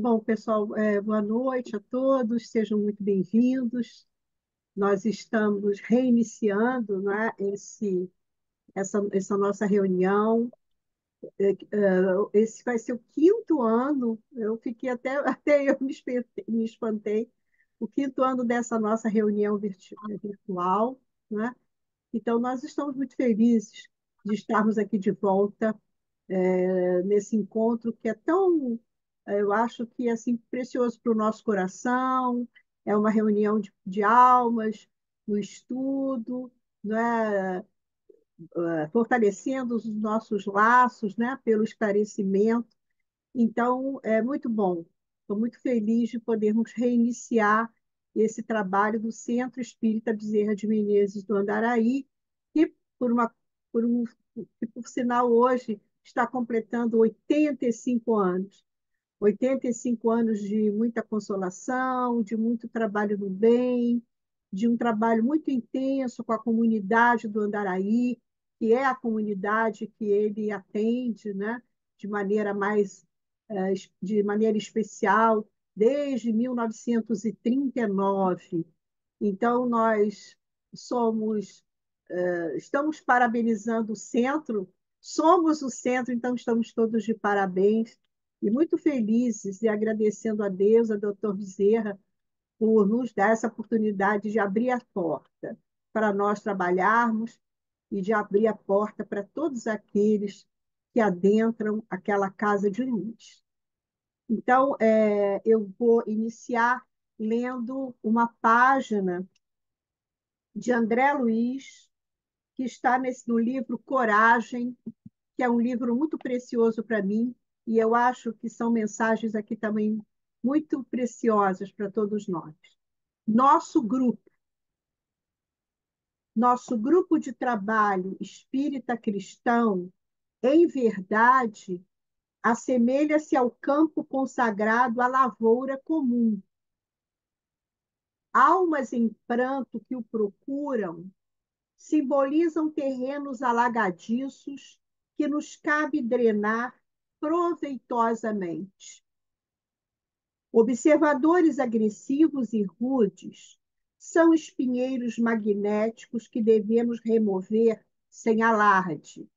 Bom, pessoal, boa noite a todos, sejam muito bem-vindos. Nós estamos reiniciando, né, essa nossa reunião. Esse vai ser o quinto ano, eu fiquei até eu me espantei, o quinto ano dessa nossa reunião virtual, né? Então, nós estamos muito felizes de estarmos aqui de volta, nesse encontro que é tão, eu acho que é assim, precioso para o nosso coração, é uma reunião de almas, no estudo, né? Fortalecendo os nossos laços, né? Pelo esclarecimento. Então, é muito bom. Estou muito feliz de podermos reiniciar esse trabalho do Centro Espírita Bezerra de Menezes do Andaraí, que, por uma, por um, que, por sinal, hoje está completando 85 anos. 85 anos de muita consolação, de muito trabalho no bem, de um trabalho muito intenso com a comunidade do Andaraí, que é a comunidade que ele atende, né, de maneira mais, de maneira especial, desde 1939. Então, nós somos, estamos parabenizando o centro, somos o centro, então estamos todos de parabéns e muito felizes e agradecendo a Deus, a doutor Bezerra, por nos dar essa oportunidade de abrir a porta para nós trabalharmos e de abrir a porta para todos aqueles que adentram aquela casa de luz. Então, eu vou iniciar lendo uma página de André Luiz, que está no livro Coragem, que é um livro muito precioso para mim, e eu acho que são mensagens aqui também muito preciosas para todos nós. Nosso grupo, nosso grupo de trabalho espírita cristão, em verdade, assemelha-se ao campo consagrado à lavoura comum. Almas em pranto que o procuram simbolizam terrenos alagadiços que nos cabe drenar proveitosamente. Observadores agressivos e rudes são espinheiros magnéticos que devemos remover sem alarde.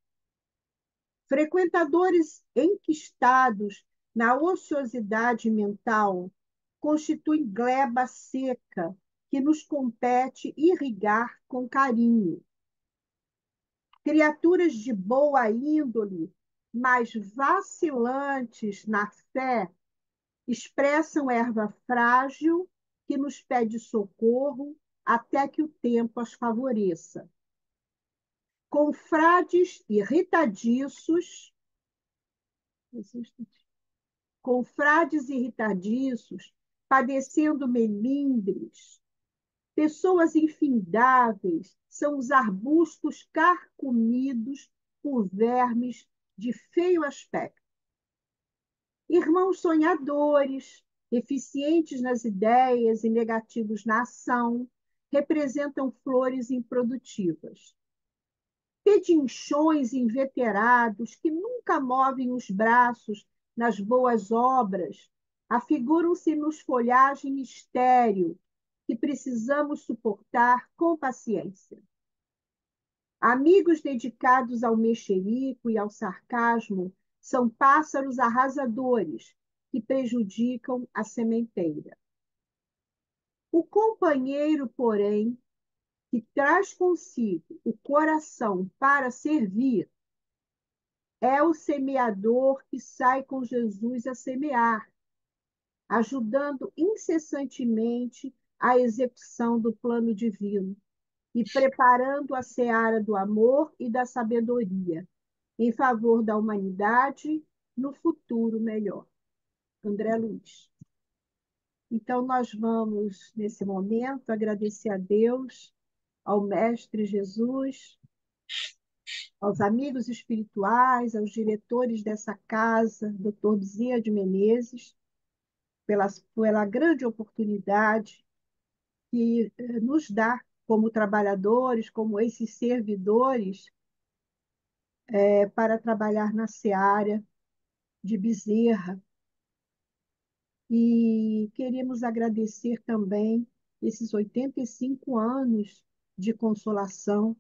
Frequentadores enquistados na ociosidade mental constituem gleba seca que nos compete irrigar com carinho. Criaturas de boa índole, mas vacilantes na fé, expressam erva frágil que nos pede socorro até que o tempo as favoreça. Confrades irritadiços, confrades irritadiços, padecendo melindres, pessoas infindáveis, são os arbustos carcomidos por vermes de feio aspecto. Irmãos sonhadores, eficientes nas ideias e negativos na ação, representam flores improdutivas. Pedinchões inveterados que nunca movem os braços nas boas obras, afiguram-se nos folhagem estéril que precisamos suportar com paciência. Amigos dedicados ao mexerico e ao sarcasmo são pássaros arrasadores que prejudicam a sementeira. O companheiro, porém, que traz consigo o coração para servir, é o semeador que sai com Jesus a semear, ajudando incessantemente a execução do plano divino e preparando a seara do amor e da sabedoria em favor da humanidade no futuro melhor. André Luiz. Então, nós vamos, nesse momento, agradecer a Deus, ao Mestre Jesus, aos amigos espirituais, aos diretores dessa casa, Dr. Bezerra de Menezes, pela grande oportunidade que nos dá como trabalhadores, como esses servidores, para trabalhar na seara de Bezerra, E queremos agradecer também esses 85 anos de consolação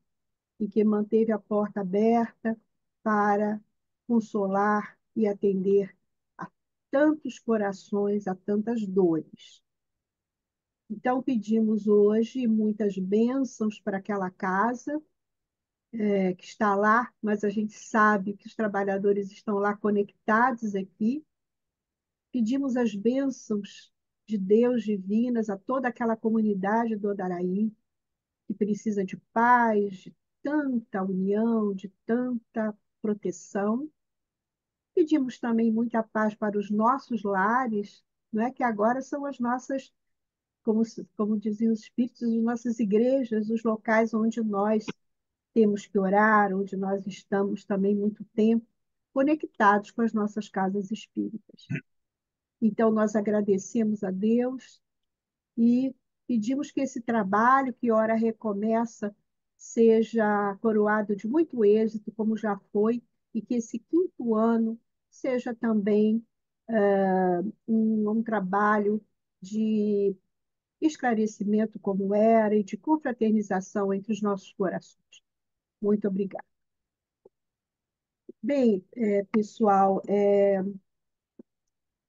e que manteve a porta aberta para consolar e atender a tantos corações, a tantas dores. Então, pedimos hoje muitas bênçãos para aquela casa, que está lá, mas a gente sabe que os trabalhadores estão lá conectados aqui. Pedimos as bênçãos de Deus divinas a toda aquela comunidade do Odaraí, que precisa de paz, de tanta união, de tanta proteção. Pedimos também muita paz para os nossos lares, não é que agora são as nossas, como diziam os espíritos, as nossas igrejas, os locais onde nós temos que orar, onde nós estamos também muito tempo conectados com as nossas casas espíritas. Então, nós agradecemos a Deus e pedimos que esse trabalho, que ora recomeça, seja coroado de muito êxito, como já foi, e que esse quinto ano seja também um trabalho de esclarecimento, como era, e de confraternização entre os nossos corações. Muito obrigada. Bem, pessoal,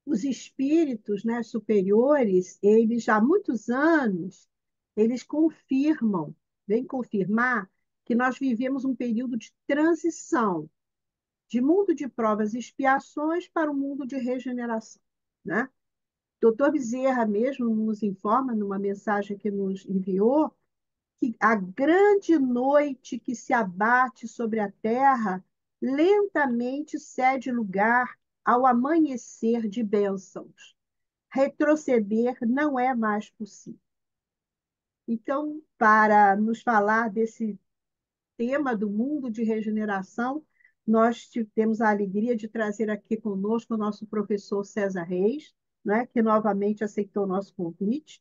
os espíritos, né, superiores, eles já há muitos anos, eles confirmam, vêm confirmar que nós vivemos um período de transição de mundo de provas e expiações para um mundo de regeneração, né? Doutor Bezerra mesmo nos informa, numa mensagem que nos enviou, que a grande noite que se abate sobre a terra lentamente cede lugar ao amanhecer de bênçãos. Retroceder não é mais possível. Então, para nos falar desse tema do mundo de regeneração, nós temos a alegria de trazer aqui conosco o nosso professor César Reis, né, que novamente aceitou o nosso convite,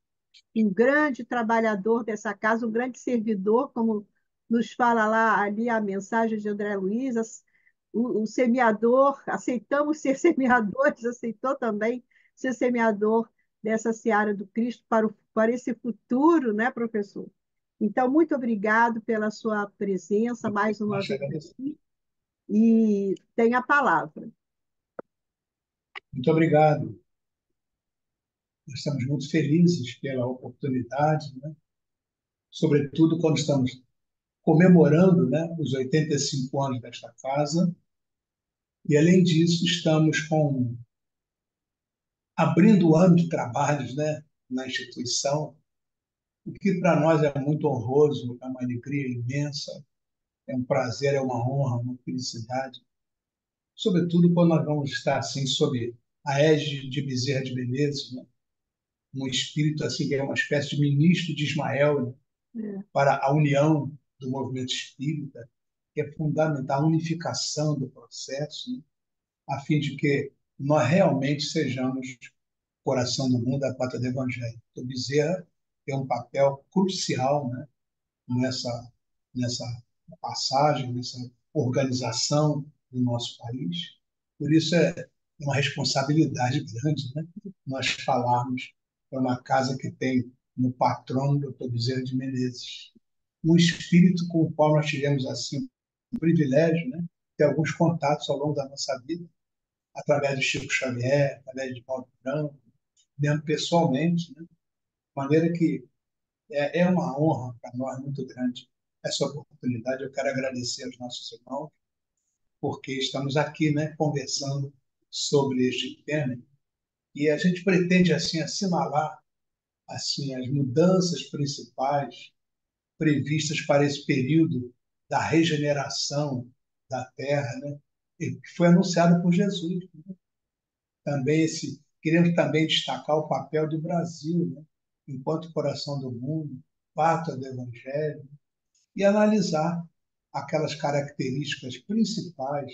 um grande trabalhador dessa casa, um grande servidor, como nos fala lá ali a mensagem de André Luiz, o semeador, aceitamos ser semeadores, aceitou também ser semeador dessa seara do Cristo para esse futuro, né, professor? Então, muito obrigado pela sua presença mais uma Nós te vez agradecemos. aqui e tenha a palavra. Muito obrigado. Nós estamos muito felizes pela oportunidade, né? Sobretudo quando estamos comemorando, né, os 85 anos desta casa. E, além disso, estamos abrindo o ano de trabalhos, né, na instituição, o que para nós é muito honroso, é uma alegria imensa, é um prazer, é uma honra, uma felicidade. Sobretudo quando nós vamos estar assim sob a égide de Bezerra de Menezes, né? Um espírito assim que é uma espécie de ministro de Ismael, né? É, Para a união do movimento espírita, que é fundamental a unificação do processo, né? A fim de que nós realmente sejamos o coração do mundo, a pátria do Evangelho. Então, Bezerra tem um papel crucial, né, nessa, nessa passagem, nessa organização do nosso país. Por isso é uma responsabilidade grande, né, nós falarmos para uma casa que tem no patrono o Dr. Bezerra de Menezes, um espírito com o qual nós tivemos assim um privilégio, né, ter alguns contatos ao longo da nossa vida, através do Chico Xavier, através de Paulo Branco, mesmo pessoalmente, né, de maneira que é uma honra para nós muito grande essa oportunidade. Eu quero agradecer aos nossos irmãos, porque estamos aqui, né, conversando sobre este tema e a gente pretende assim assinalar assim as mudanças principais previstas para esse período da regeneração da Terra, né, que foi anunciado por Jesus. Também queremos também destacar o papel do Brasil, né, enquanto coração do mundo, pátria do Evangelho, e analisar aquelas características principais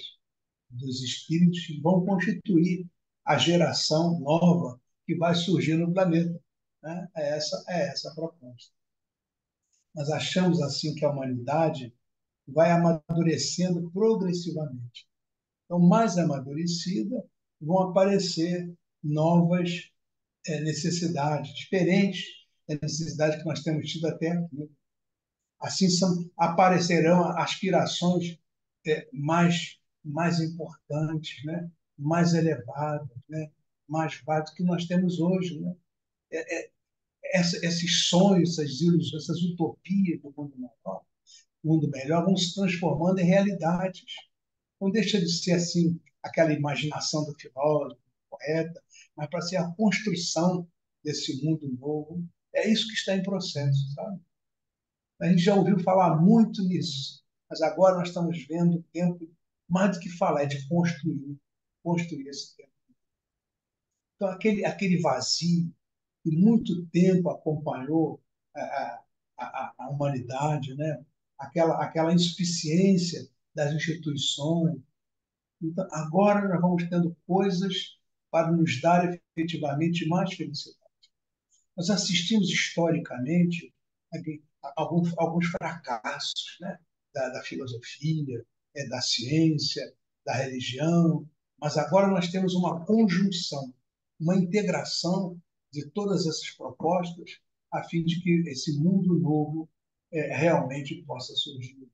dos espíritos que vão constituir a geração nova que vai surgir no planeta. Né? É essa a proposta. Nós achamos assim que a humanidade vai amadurecendo progressivamente. Então, mais amadurecida, vão aparecer novas necessidades diferentes da necessidade que nós temos tido até aqui. Assim aparecerão aspirações mais importantes, né? Mais elevadas, né? Mais baixas que nós temos hoje. Né? Esses sonhos, essas ilusões, essas utopias do mundo melhor vão se transformando em realidades. Não deixa de ser assim aquela imaginação do filósofo, do poeta, mas para ser a construção desse mundo novo. É isso que está em processo, sabe? A gente já ouviu falar muito nisso, mas agora nós estamos vendo o tempo, mais do que falar, é de construir esse tempo. Então, aquele vazio que muito tempo acompanhou a, a humanidade, né? Aquela insuficiência das instituições. Então, agora nós vamos tendo coisas para nos dar efetivamente mais felicidade. Nós assistimos historicamente alguns fracassos, né? Da filosofia, da ciência, da religião, mas agora nós temos uma conjunção, uma integração de todas essas propostas a fim de que esse mundo novo realmente possa surgir.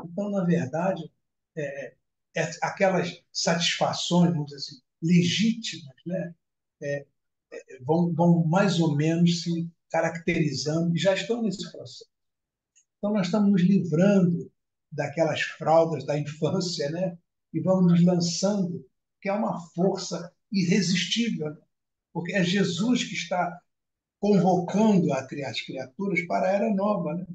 Então, na verdade, é, aquelas satisfações, vamos dizer assim, legítimas, né? Vão mais ou menos se caracterizando e já estão nesse processo. Então, nós estamos nos livrando daquelas fraldas da infância, né? E vamos nos lançando, que é uma força irresistível, né? Porque é Jesus que está convocando as criaturas para a era nova, né?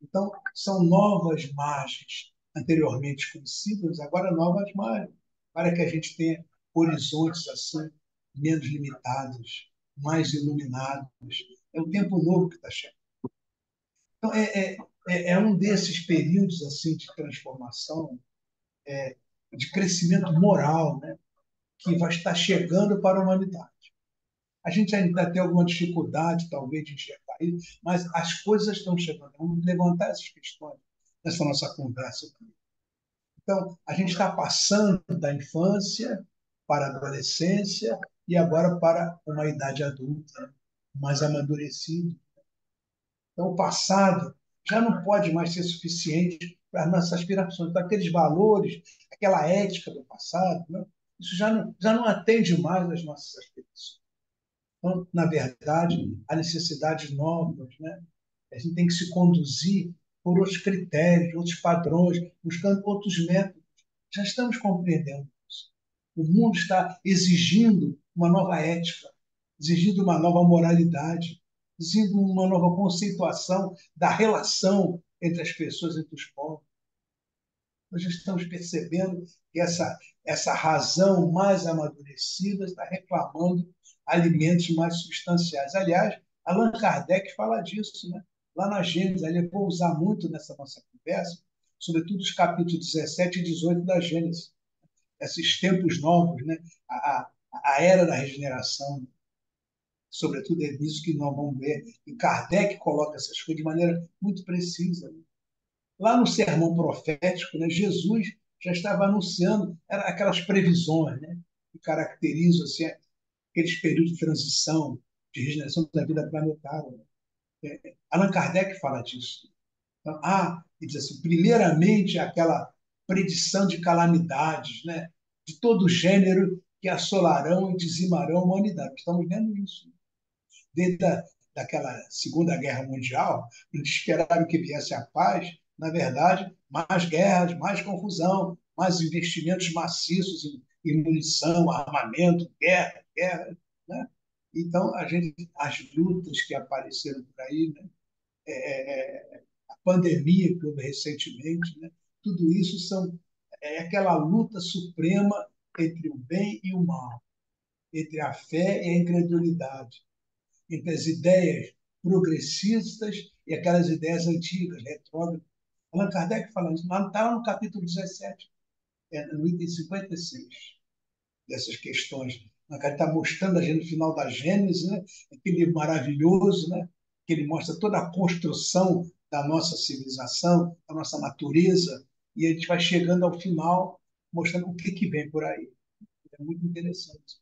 Então, são novas margens, anteriormente conhecidas, agora novas margens, para que a gente tenha horizontes assim, menos limitados, mais iluminados. É o tempo novo que está chegando. Então, é um desses períodos assim de transformação, de crescimento moral, né, que vai estar chegando para a humanidade. A gente ainda tem alguma dificuldade, talvez, de enxergar isso, mas as coisas estão chegando. Vamos levantar essas questões nessa nossa conversa aqui. Então, a gente está passando da infância para a adolescência e agora para uma idade adulta, mais amadurecida. Então, o passado já não pode mais ser suficiente para as nossas aspirações. Então, aqueles valores, aquela ética do passado, né? Isso já não atende mais às nossas aspirações. Então, na verdade, há necessidades novas, né? A gente tem que se conduzir por outros critérios, outros padrões, buscando outros métodos. Já estamos compreendendo isso. O mundo está exigindo uma nova ética, exigindo uma nova moralidade, exigindo uma nova conceituação da relação entre as pessoas, entre os povos. Nós já estamos percebendo que essa razão mais amadurecida está reclamando alimentos mais substanciais. Aliás, Allan Kardec fala disso, né? Lá na Gênesis, eu vou usar muito nessa nossa conversa, sobretudo os capítulos 17 e 18 da Gênesis, esses tempos novos, né? A era da regeneração, sobretudo é nisso que nós vamos ver. E Kardec coloca essas coisas de maneira muito precisa. Né? Lá no sermão profético, né, Jesus já estava anunciando aquelas previsões, né, que caracterizam assim, aqueles períodos de transição, de regeneração da vida planetária. Né? Allan Kardec fala disso. Então, ele diz assim, primeiramente, aquela predição de calamidades, né, de todo gênero que assolarão e dizimarão a humanidade. Estamos vendo isso. Desde daquela Segunda Guerra Mundial, eles esperaram que viesse a paz, na verdade, mais guerras, mais confusão, mais investimentos maciços em munição, armamento, guerra. Né? Então, as lutas que apareceram por aí, né? A pandemia que houve recentemente, né? Tudo isso é aquela luta suprema entre o bem e o mal, entre a fé e a incredulidade, entre as ideias progressistas e aquelas ideias antigas, retrógradas. Allan Kardec fala isso, está lá no capítulo 17, no item 56, dessas questões. Ele está mostrando a gente no final da Gênesis, né? Aquele maravilhoso, né? Que ele mostra toda a construção da nossa civilização, da nossa natureza, e a gente vai chegando ao final mostrando o que vem por aí. É muito interessante.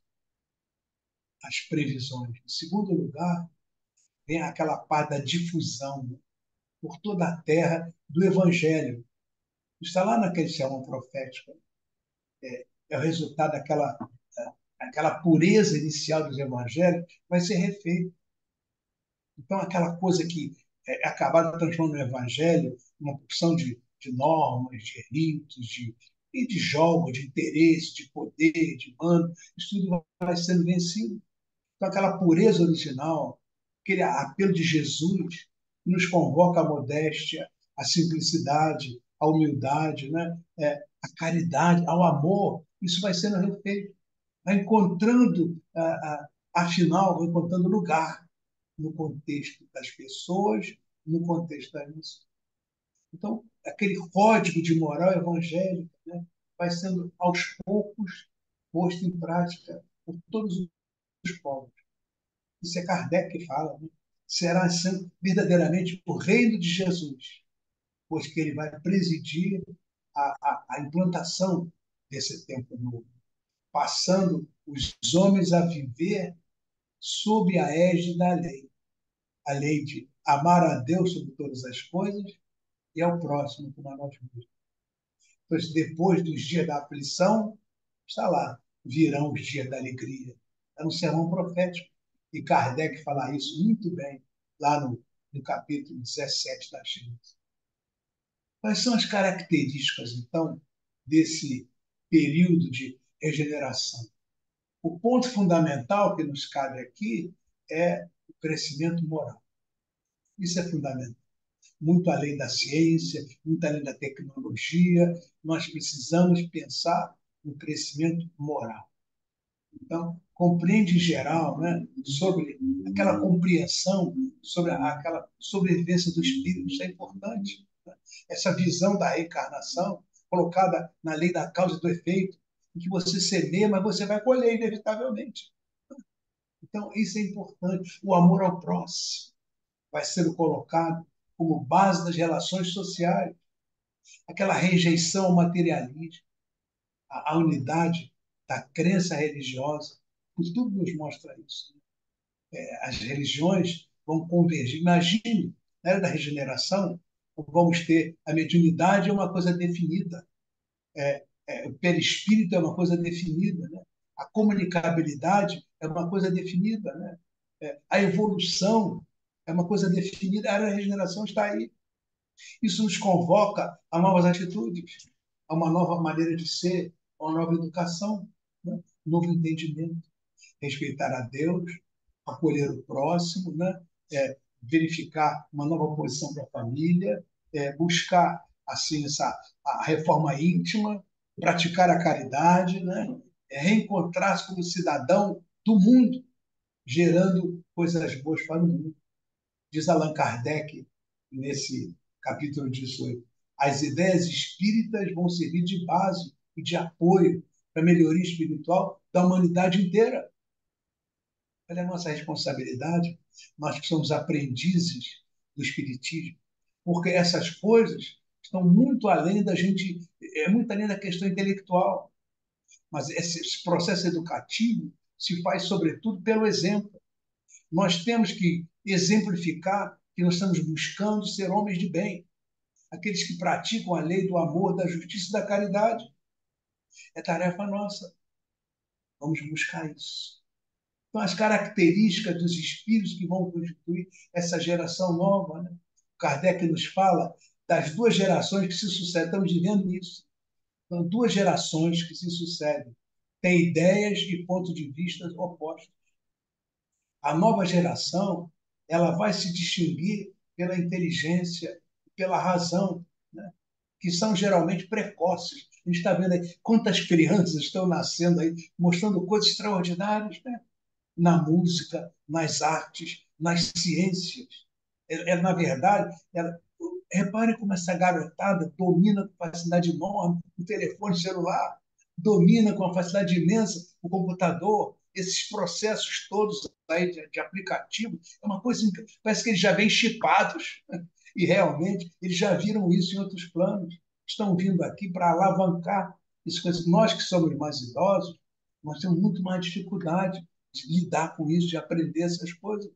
as previsões. Em segundo lugar, vem aquela parte da difusão, né, por toda a terra do Evangelho. Está lá naquele sermão profético. É o resultado aquela pureza inicial dos evangelhos vai ser refeita. Então, aquela coisa que é acabada transformando o evangelho uma porção de normas, de ritos, e de jogos, de interesse, de poder, de mando, isso tudo vai sendo vencido. Então, aquela pureza original, aquele apelo de Jesus, que nos convoca à modéstia, à simplicidade, à humildade, né? À caridade, ao amor, isso vai sendo refeito. Vai encontrando, afinal, vai encontrando lugar no contexto das pessoas, no contexto das nações. Então, aquele código de moral evangélica, né, vai sendo, aos poucos, posto em prática por todos os povos. Isso é Kardec que fala, né? Será sendo verdadeiramente o reino de Jesus, pois que ele vai presidir a implantação desse tempo novo, passando os homens a viver sob a égide da lei. A lei de amar a Deus sobre todas as coisas e ao próximo como a nós mesmos. Pois depois dos dias da aflição, está lá, virão os dias da alegria. É um sermão profético. E Kardec fala isso muito bem lá no capítulo 17 da Gênesis. Quais são as características, então, desse período de regeneração? O ponto fundamental que nos cabe aqui é o crescimento moral. Isso é fundamental. Muito além da ciência, muito além da tecnologia, nós precisamos pensar no crescimento moral. Então, compreende em geral, né, sobre aquela compreensão, sobre aquela sobrevivência do espírito, isso é importante. Né? Essa visão da reencarnação, colocada na lei da causa e do efeito, em que você semeia, mas você vai colher inevitavelmente. Então, isso é importante. O amor ao próximo vai sendo colocado como base das relações sociais, aquela rejeição ao materialismo, a unidade da crença religiosa, tudo nos mostra isso. As religiões vão convergir. Imagine, na era da regeneração, vamos ter a mediunidade é uma coisa definida, o perispírito é uma coisa definida, né? A comunicabilidade é uma coisa definida, né? A evolução é uma coisa definida, a era da regeneração está aí. Isso nos convoca a novas atitudes, a uma nova maneira de ser, a uma nova educação, né? Um novo entendimento. Respeitar a Deus, acolher o próximo, né? Verificar uma nova posição para a família, buscar assim a reforma íntima, praticar a caridade, né? Reencontrar-se como cidadão do mundo, gerando coisas boas para o mundo. Diz Allan Kardec, nesse capítulo 18, as ideias espíritas vão servir de base e de apoio para a melhoria espiritual da humanidade inteira. Qual é a nossa responsabilidade? Nós que somos aprendizes do Espiritismo, porque essas coisas estão muito além da gente, muito além da questão intelectual. Mas esse processo educativo se faz, sobretudo, pelo exemplo. Nós temos que exemplificar que nós estamos buscando ser homens de bem, aqueles que praticam a lei do amor, da justiça e da caridade. É tarefa nossa. Vamos buscar isso. Então, as características dos espíritos que vão constituir essa geração nova. Né? Kardec nos fala das duas gerações que se sucedem. Estamos vivendo isso. São duas gerações que se sucedem. Têm ideias e pontos de vista opostos. A nova geração ela vai se distinguir pela inteligência, pela razão, né? Que são geralmente precoces. A gente está vendo aí quantas crianças estão nascendo aí, mostrando coisas extraordinárias, né? Na música, nas artes, nas ciências. Na verdade, repare como essa garotada domina com facilidade enorme o telefone celular, domina com uma facilidade imensa o computador, esses processos todos aí de aplicativo, é uma coisa parece que eles já vêm chipados, né? E realmente eles já viram isso em outros planos, estão vindo aqui para alavancar isso. Nós que somos mais idosos, nós temos muito mais dificuldade lidar com isso, de aprender essas coisas.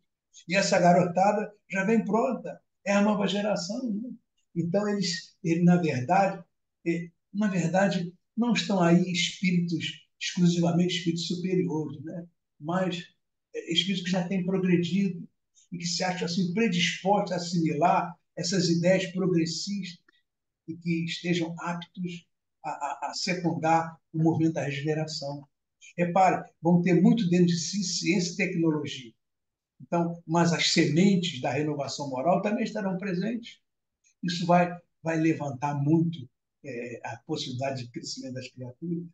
E essa garotada já vem pronta, é a nova geração. Né? Então, eles na verdade, não estão aí espíritos, exclusivamente espíritos superiores, né? Mas espíritos que já têm progredido e que se acham assim, predispostos a assimilar essas ideias progressistas e que estejam aptos a secundar o movimento da regeneração. Repare, vão ter muito dentro de si ciência e tecnologia. Então, mas as sementes da renovação moral também estarão presentes. Isso vai levantar muito a possibilidade de crescimento das criaturas.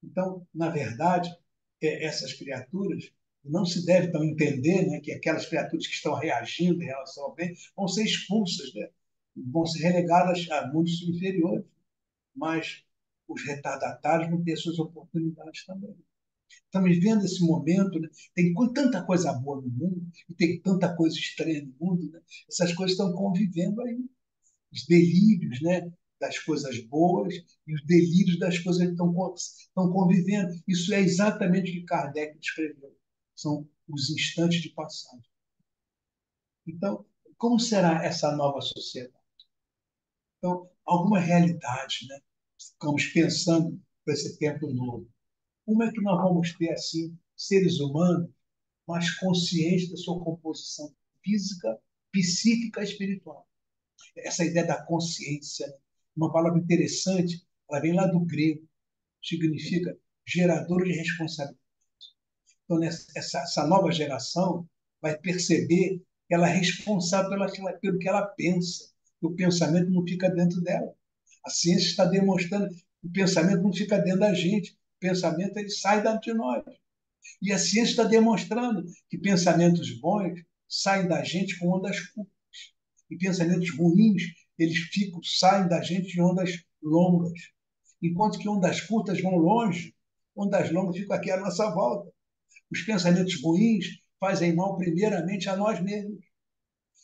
Então, na verdade, essas criaturas não se deve então entender, né, que aquelas criaturas que estão reagindo em relação ao bem vão ser expulsas, né, vão ser relegadas a mundos inferiores, mas os retardatários vão ter suas oportunidades também. Estamos vivendo esse momento, né? Tem tanta coisa boa no mundo e tem tanta coisa estranha no mundo, né? Essas coisas estão convivendo aí. Os delírios, né, das coisas boas e os delírios das coisas que estão convivendo. Isso é exatamente o que Kardec descreveu. São os instantes de passagem. Então, como será essa nova sociedade? Então, alguma realidade, né? Ficamos pensando para esse tempo novo. Como é que nós vamos ter, assim, seres humanos mais conscientes da sua composição física, psíquica e espiritual? Essa ideia da consciência, né? Uma palavra interessante, ela vem lá do grego, significa gerador de responsabilidade. Então, essa nova geração vai perceber que ela é responsável pelo que ela pensa, que o pensamento não fica dentro dela. A ciência está demonstrando que o pensamento não fica dentro da gente, o pensamento ele sai de nós. E a ciência está demonstrando que pensamentos bons saem da gente com ondas curtas. E pensamentos ruins, eles saem da gente em ondas longas. Enquanto que ondas curtas vão longe, ondas longas ficam aqui à nossa volta. Os pensamentos ruins fazem mal primeiramente a nós mesmos.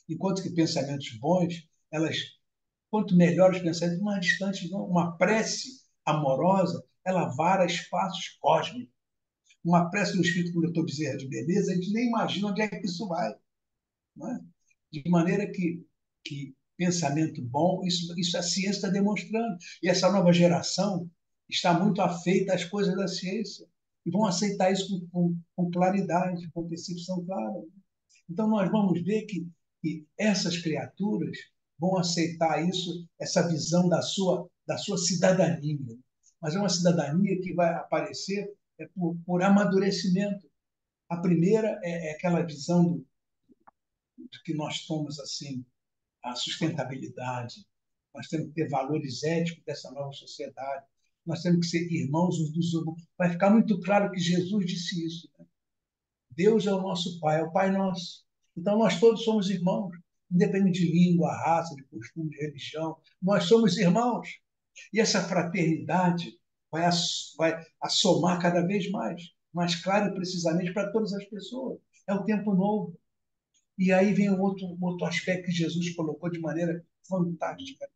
Enquanto que pensamentos bons, quanto melhores os pensamentos, mais distantes vão. Uma prece amorosa, ela vara espaços cósmicos. Uma prece do Espírito com o Dr. Bezerra de Beleza, a gente nem imagina onde é que isso vai. Não é? De maneira que pensamento bom, isso a ciência está demonstrando. E essa nova geração está muito afeita às coisas da ciência. E vão aceitar isso com claridade, com percepção clara. Então, nós vamos ver que essas criaturas vão aceitar isso, essa visão da sua cidadania. Mas é uma cidadania que vai aparecer por amadurecimento. A primeira é aquela visão do que nós somos assim, a sustentabilidade. Nós temos que ter valores éticos dessa nova sociedade. Nós temos que ser irmãos uns dos outros. Vai ficar muito claro que Jesus disse isso. Né? Deus é o nosso Pai, é o Pai nosso. Então nós todos somos irmãos, independente de língua, raça, de costume, de religião. Nós somos irmãos. E essa fraternidade vai assomar cada vez mais claro e precisamente para todas as pessoas. É o tempo novo. E aí vem um outro aspecto que Jesus colocou de maneira fantástica.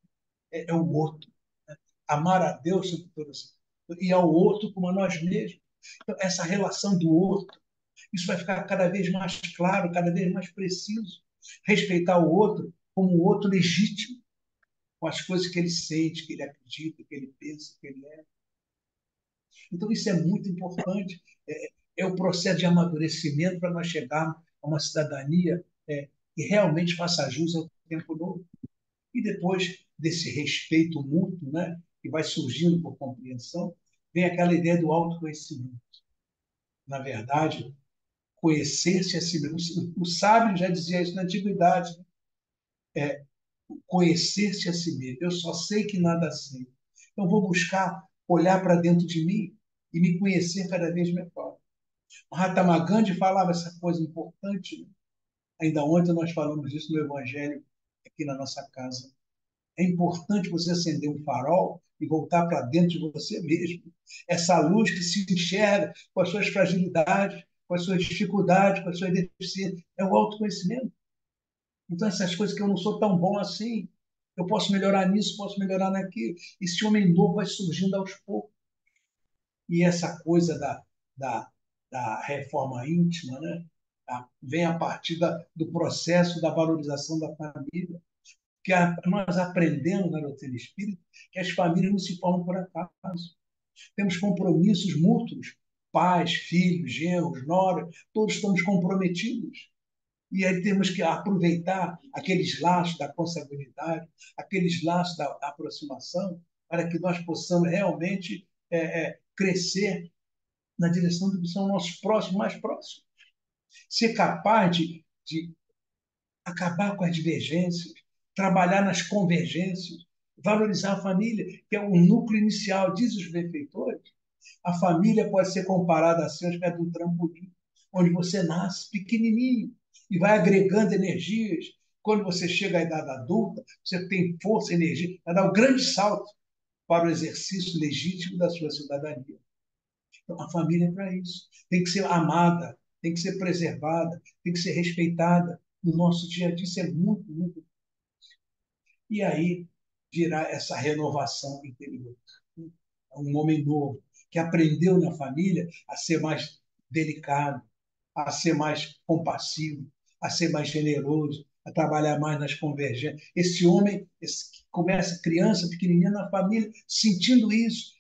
É o outro. Né? Amar a Deus sobre todas e ao outro como a nós mesmos. Então, essa relação do outro, isso vai ficar cada vez mais claro, cada vez mais preciso. Respeitar o outro como um outro legítimo, com as coisas que ele sente, que ele acredita, que ele pensa, que ele é. Então, isso é muito importante. É o processo de amadurecimento para nós chegarmos a uma cidadania que realmente faça jus ao tempo novo. E depois desse respeito mútuo, né, que vai surgindo por compreensão, vem aquela ideia do autoconhecimento. Na verdade, conhecer-se a si mesmo. O sábio já dizia isso na antiguidade. Né? Conhecer-se a si mesmo. Eu só sei que nada sei. Então, vou buscar olhar para dentro de mim e me conhecer cada vez melhor. O Mahatma Gandhi falava essa coisa importante. Né? Ainda ontem nós falamos isso no Evangelho aqui na nossa casa. É importante você acender um farol e voltar para dentro de você mesmo. Essa luz que se enxerga com as suas fragilidades, com as suas dificuldades, com as suas deficiências. É o autoconhecimento. Então, essas coisas que eu não sou tão bom assim, eu posso melhorar nisso, posso melhorar naquilo. Esse homem novo vai surgindo aos poucos. E essa coisa da da reforma íntima, né? Vem a partir do processo da valorização da família, que nós aprendemos na doutrina espírita que as famílias não se formam por acaso. Temos compromissos mútuos, pais, filhos, genros, noras, todos estamos comprometidos. E aí temos que aproveitar aqueles laços da consanguinidade, aqueles laços da aproximação, para que nós possamos realmente crescer na direção do que são nossos próximos, mais próximos. Ser capaz de acabar com as divergências, trabalhar nas convergências, valorizar a família, que é o núcleo inicial, diz os benfeitores. A família pode ser comparada assim, uma espécie de um trampolim, onde você nasce pequenininho e vai agregando energias. Quando você chega à idade adulta, você tem força, energia, para dar o grande salto para o exercício legítimo da sua cidadania. Então, a família é para isso. Tem que ser amada, tem que ser preservada, tem que ser respeitada. No nosso dia a dia, isso é muito, muito. E aí virá essa renovação interior. Um homem novo, que aprendeu na família a ser mais delicado, a ser mais compassivo, a ser mais generoso, a trabalhar mais nas convergências. Esse homem que começa criança, pequenininha na família, sentindo isso,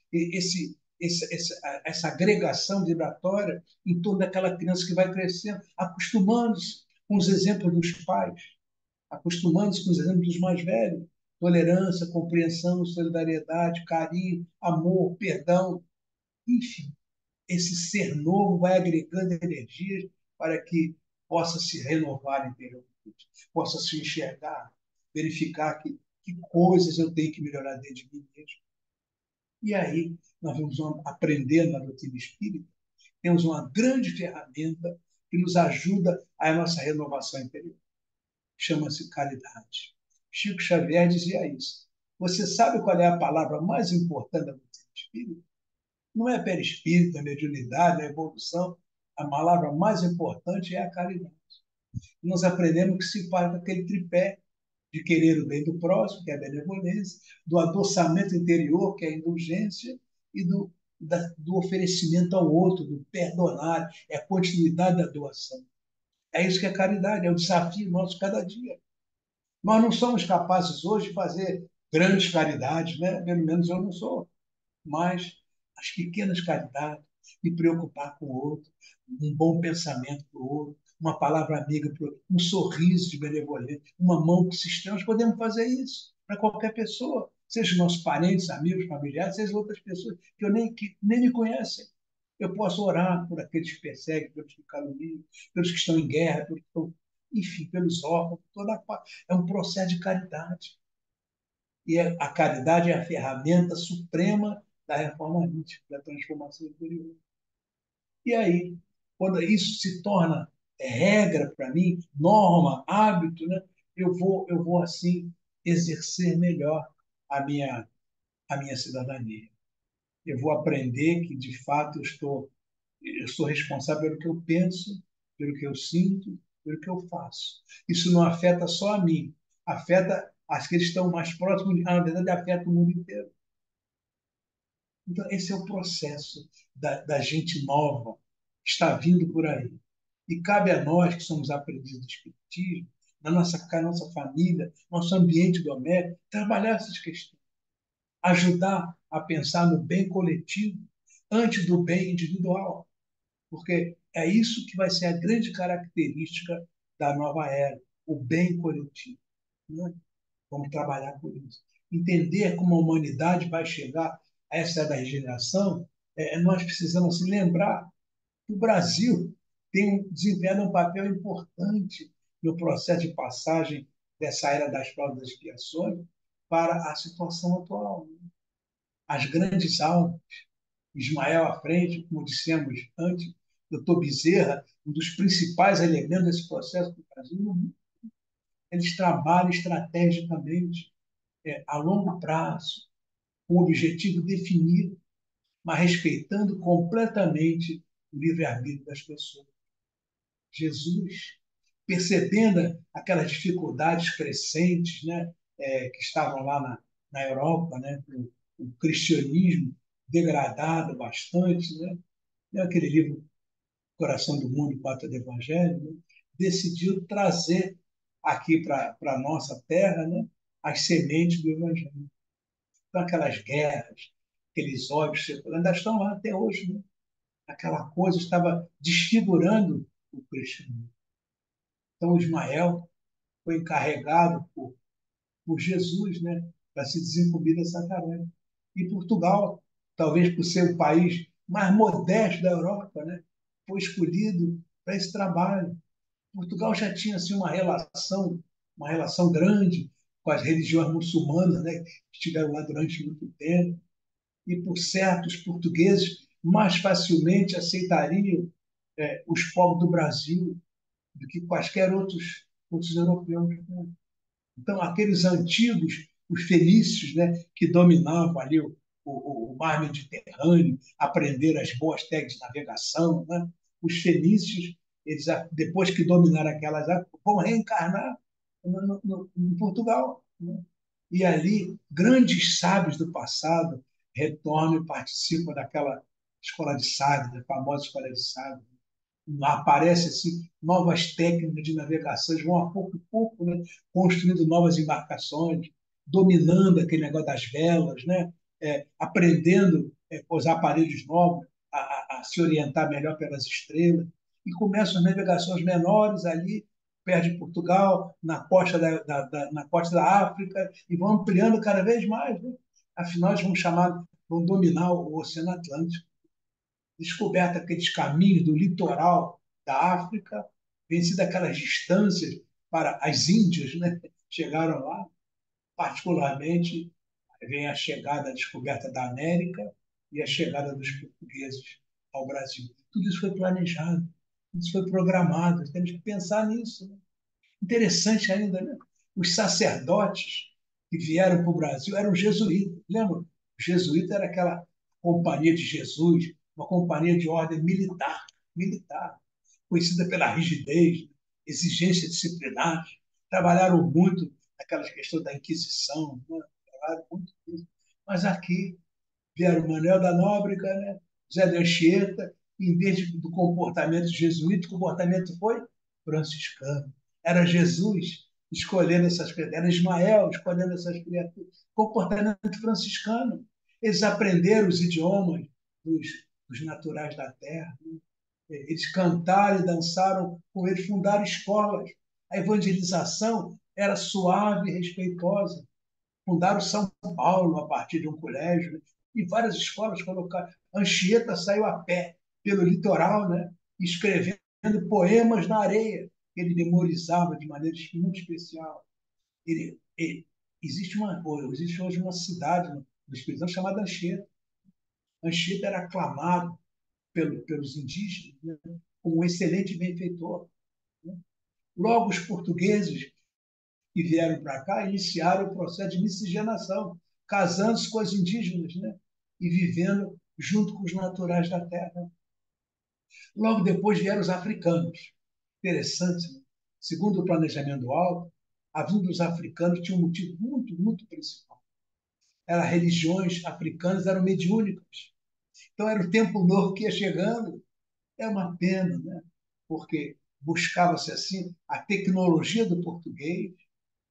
essa agregação vibratória em torno daquela criança que vai crescendo, acostumando-se com os exemplos dos pais, acostumando-se com os exemplos dos mais velhos. Tolerância, compreensão, solidariedade, carinho, amor, perdão, enfim, esse ser novo vai agregando energias para que possa se renovar interiormente, possa se enxergar, verificar que coisas eu tenho que melhorar dentro de mim mesmo. E aí nós vamos aprender na doutrina espírita, temos uma grande ferramenta que nos ajuda a nossa renovação interior. Chama-se caridade. Chico Xavier dizia isso. Você sabe qual é a palavra mais importante da doutrina espírita? Não é perispírito, a mediunidade, a evolução. A palavra mais importante é a caridade. Nós aprendemos que se faz com aquele tripé de querer o bem do próximo, que é a benevolência, do adoçamento interior, que é a indulgência, e do oferecimento ao outro, do perdonar, é a continuidade da doação. É isso que é caridade, é o desafio nosso cada dia. Nós não somos capazes hoje de fazer grandes caridades, né? Pelo menos eu não sou, mas as pequenas caridades, me preocupar com o outro, um bom pensamento para o outro, uma palavra amiga para o outro, um sorriso de benevolência, uma mão que se estende, nós podemos fazer isso para qualquer pessoa, seja nossos parentes, amigos, familiares, seja outras pessoas que nem me conhecem. Eu posso orar por aqueles que perseguem, pelos que caluniam, pelos que estão em guerra, pelos que estão, enfim, pelos órfãos, é um processo de caridade. E a caridade é a ferramenta suprema da reforma íntima, da transformação interior. E aí, quando isso se torna regra para mim, norma, hábito, né, eu vou assim exercer melhor a minha, a minha cidadania. Eu vou aprender que, de fato, eu sou responsável pelo que eu penso, pelo que eu sinto, pelo que eu faço. Isso não afeta só a mim, afeta as que estão mais próximos, na verdade, afeta o mundo inteiro. Então, esse é o processo da gente nova que está vindo por aí. E cabe a nós, que somos aprendizes do Espiritismo, na nossa família, nosso ambiente doméstico, trabalhar essas questões. Ajudar a pensar no bem coletivo antes do bem individual. Porque é isso que vai ser a grande característica da nova era, o bem coletivo. Né? Vamos trabalhar por isso. Entender como a humanidade vai chegar a essa era da regeneração, nós precisamos assim, lembrar que o Brasil desempenha um papel importante no processo de passagem dessa era das provas das expiações para a situação atual. Né? As grandes almas, Ismael à frente, como dissemos antes, doutor Bezerra, um dos principais elementos desse processo do Brasil, eles trabalham estrategicamente, a longo prazo, com um objetivo definido, mas respeitando completamente o livre-arbítrio das pessoas. Jesus, percebendo aquelas dificuldades crescentes, né, que estavam lá na Europa, né, o cristianismo degradado bastante, né, é aquele livro Coração do Mundo, Pátria do Evangelho, né, decidiu trazer aqui para a nossa terra, né, as sementes do Evangelho. Então, aquelas guerras, aqueles ódios, ainda estão lá até hoje. Né? Aquela coisa estava desfigurando o cristianismo. Então, Ismael foi encarregado por Jesus, né, para se desincumbir dessa tarefa. E Portugal, talvez por ser o país mais modesto da Europa, né, foi escolhido para esse trabalho. Portugal já tinha assim, uma relação grande com as religiões muçulmanas, né, que estiveram lá durante muito tempo, e por certos portugueses mais facilmente aceitariam os povos do Brasil do que quaisquer outros europeus. Né? Então, aqueles antigos, os fenícios, né, que dominavam ali o mar Mediterrâneo, aprenderam as boas técnicas de navegação, né? Os fenícios, eles, depois que dominaram aquelas águas, vão reencarnar em Portugal. Né? E ali, grandes sábios do passado retornam e participam daquela escola de Sagres, a famosa escola de Sagres. Aparecem assim, novas técnicas de navegação, eles vão a pouco, né, construindo novas embarcações, dominando aquele negócio das velas, né, aprendendo com os aparelhos novos a se orientar melhor pelas estrelas, e começam as navegações menores ali, perto de Portugal, na costa da África, e vão ampliando cada vez mais. Né? Afinal, eles vão dominar o Oceano Atlântico, descoberto aqueles caminhos do litoral da África, vencido aquelas distâncias para as Índias, né? Chegaram lá, particularmente, vem a chegada, a descoberta da América e a chegada dos portugueses ao Brasil. Tudo isso foi planejado, tudo isso foi programado, temos que pensar nisso. Né? Interessante ainda, né? Os sacerdotes que vieram para o Brasil eram jesuítas. Lembra? O jesuíta era aquela companhia de Jesus, uma companhia de ordem militar, conhecida pela rigidez, exigência disciplinar. Trabalharam muito naquelas questões da Inquisição, né? Trabalharam muito isso. Mas aqui vieram Manuel da Nóbrega, né? Zé de Anchieta, em vez do comportamento jesuíta, o comportamento foi franciscano. Era Jesus escolhendo essas criaturas, era Ismael escolhendo essas criaturas. Comportamento franciscano. Eles aprenderam os idiomas dos, dos naturais da terra. Né? Eles cantaram e dançaram com eles, fundaram escolas. A evangelização era suave e respeitosa. Fundaram São Paulo a partir de um colégio, né? E várias escolas colocaram. Anchieta saiu a pé pelo litoral, né? Escrevendo poemas na areia, que ele memorizava de maneira muito especial. Existe, existe hoje uma cidade no Espírito Santo chamada Anchieta. Anchieta era aclamado pelos indígenas, né? Como um excelente benfeitor. Né? Logo, os portugueses que vieram para cá iniciaram o processo de miscigenação, casando-se com as indígenas, né? E vivendo junto com os naturais da terra. Logo depois vieram os africanos. Interessante, né? Segundo o planejamento do Alto, a vinda dos africanos tinha um motivo muito principal. As religiões africanas eram mediúnicas. Então era o tempo novo que ia chegando. É uma pena, né? Porque buscava-se assim a tecnologia do português,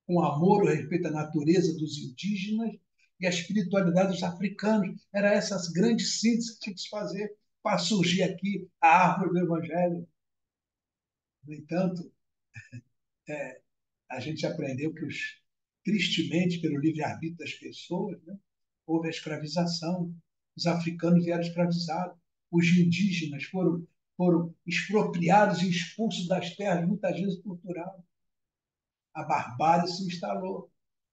com amor e respeito à natureza dos indígenas e à espiritualidade dos africanos. Era essas grandes sínteses que tinha que se fazer para surgir aqui a árvore do Evangelho. No entanto, a gente aprendeu que, tristemente, pelo livre-arbítrio das pessoas, né, houve a escravização. Os africanos vieram escravizados. Os indígenas foram expropriados e expulsos das terras, muitas vezes torturados. A barbárie se instalou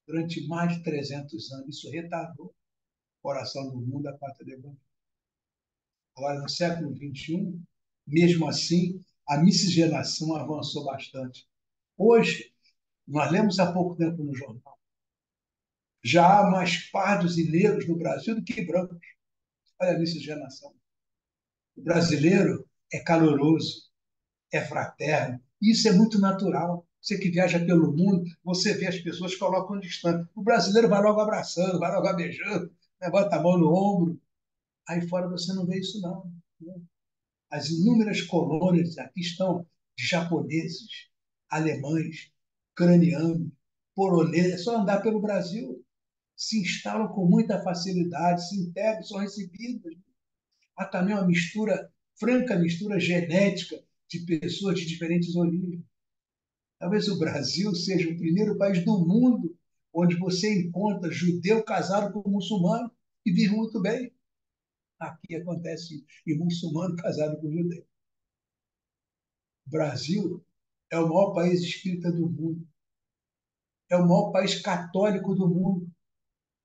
durante mais de 300 anos. Isso retardou o coração do mundo a pátria do Evangelho. Agora, no século XXI, mesmo assim, a miscigenação avançou bastante. Hoje, nós lemos há pouco tempo no jornal, já há mais pardos e negros no Brasil do que brancos. Olha a miscigenação. O brasileiro é caloroso, é fraterno. Isso é muito natural. Você que viaja pelo mundo, você vê as pessoas que colocam distante. O brasileiro vai logo abraçando, vai logo beijando, né? Bota a mão no ombro. Aí fora você não vê isso, não. Né? As inúmeras colônias aqui estão de japoneses, alemães, ucranianos, poloneses. É só andar pelo Brasil. Se instalam com muita facilidade, se integram, são recebidas. Há também uma mistura, franca mistura genética de pessoas de diferentes origens. Talvez o Brasil seja o primeiro país do mundo onde você encontra judeu casado com muçulmano e vive muito bem. Aqui acontece e muçulmano casado com judeu. O Brasil é o maior país espírita do mundo, é o maior país católico do mundo,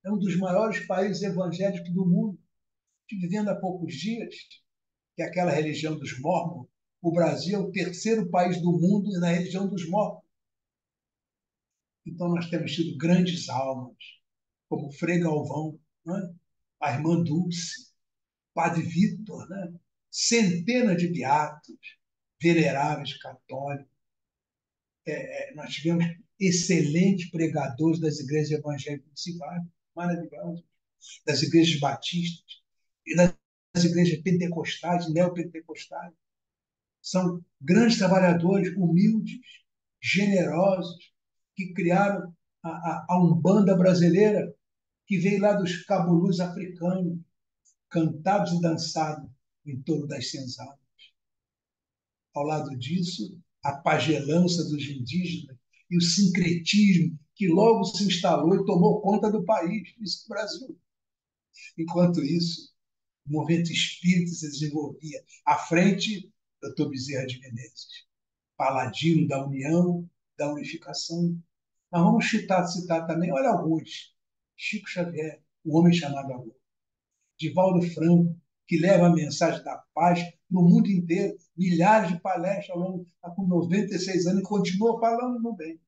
é um dos maiores países evangélicos do mundo. Estive vendo há poucos dias que é aquela religião dos mormons, o Brasil é o terceiro país do mundo na religião dos mormons. Então, nós temos tido grandes almas, como Frei Galvão, né? A irmã Dulce, Padre Vitor, né? Centenas de beatos, veneráveis católicos. Nós tivemos excelentes pregadores das igrejas evangélicas municipais, maravilhosos, das igrejas batistas e das igrejas pentecostais, neopentecostais. São grandes trabalhadores, humildes, generosos, que criaram a Umbanda brasileira, que veio lá dos cabulus africanos, cantados e dançados em torno das senzalas. Ao lado disso, a pagelança dos indígenas e o sincretismo que logo se instalou e tomou conta do país, isso no Brasil. Enquanto isso, o movimento espírita se desenvolvia à frente do Dr. Bezerra de Menezes, paladino da união, da unificação. Mas vamos citar também, olha alguns. Chico Xavier, o homem chamado amor. Divaldo Franco, que leva a mensagem da paz no mundo inteiro, milhares de palestras ao longo, está com 96 anos e continua falando no bem.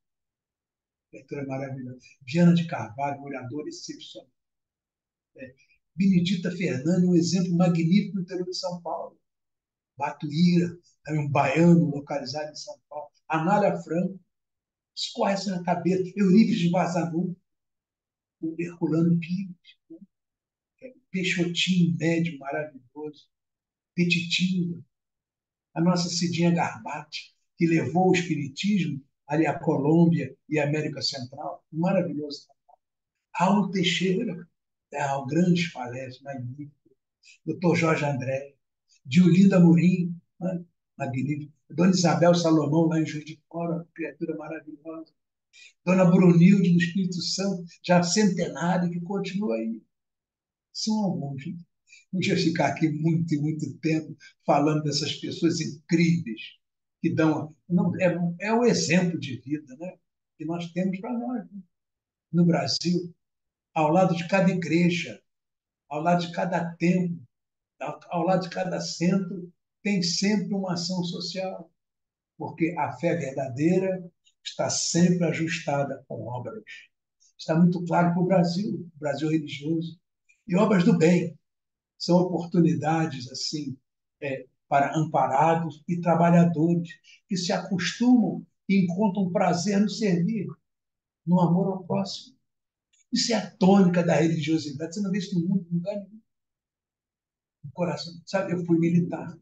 Leitura maravilhosa. Viana de Carvalho, orador excepcional. Benedita Fernandes, um exemplo magnífico do interior de São Paulo. Batuíra, também um baiano localizado em São Paulo. Anália Franco, escorre essa na cabeça. Eurípides de Vazanu, o Herculano Pires, né? Peixotinho, médio, maravilhoso. Petitinga, a nossa Cidinha Garbati, que levou o espiritismo ali à Colômbia e à América Central. Maravilhoso. Raul Teixeira, grandes palestras, magnífico. Doutor Jorge André, Diolinda Amorim, né? Magnífico. Dona Isabel Salomão, lá em Juiz de Fora, criatura maravilhosa. Dona Brunilde, do Espírito Santo, já centenário, que continua aí. São alguns. Podia ficar aqui muito e muito tempo falando dessas pessoas incríveis que dão. Não, é o exemplo de vida, né? Que nós temos para nós, né? No Brasil, ao lado de cada igreja, ao lado de cada templo, ao lado de cada centro, tem sempre uma ação social, porque a fé verdadeira está sempre ajustada com obras. Está muito claro para o Brasil religioso. E obras do bem são oportunidades assim para amparados e trabalhadores que se acostumam e encontram prazer no servir, no amor ao próximo. Isso é a tônica da religiosidade. Você não vê isso no mundo, no lugar nenhum. No coração. Sabe, eu fui militar.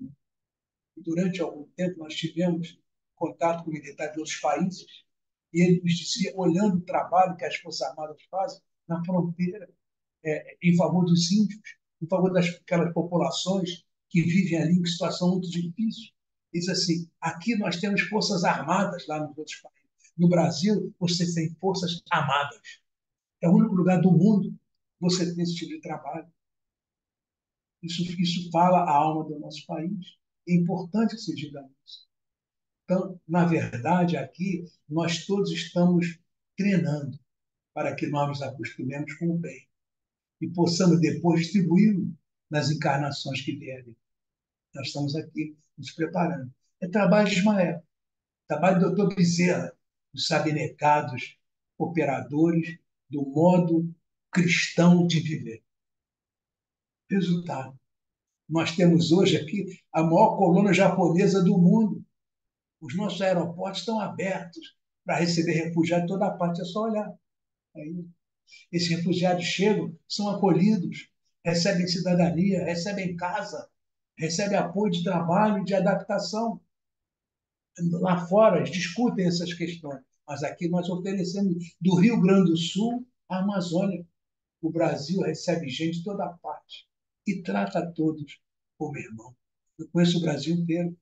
E durante algum tempo nós tivemos contato com militares de outros países e ele nos dizia, olhando o trabalho que as Forças Armadas fazem na fronteira, em favor dos índios, em favor daquelas populações que vivem ali em situação muito difícil. Diz assim: aqui nós temos forças armadas lá nos outros países. No Brasil, você tem forças amadas. É o único lugar do mundo que você tem esse tipo de trabalho. Isso fala a alma do nosso país. É importante que se diga isso. Então, na verdade, aqui nós todos estamos treinando para que nós nos acostumemos com o bem e possamos depois distribuí-lo nas encarnações que vierem. Nós estamos aqui nos preparando. É trabalho de Ismael, trabalho do Dr. Bezerra, dos sabenecados operadores do modo cristão de viver. Resultado. Nós temos hoje aqui a maior colônia japonesa do mundo. Os nossos aeroportos estão abertos para receber refugiados de toda parte. É só olhar. Aí, esses refugiados chegam, são acolhidos, recebem cidadania, recebem casa, recebe apoio de trabalho, de adaptação. Lá fora discutem essas questões, mas aqui nós oferecemos do Rio Grande do Sul à Amazônia. O Brasil recebe gente de toda parte e trata todos como irmão. Eu conheço o Brasil inteiro,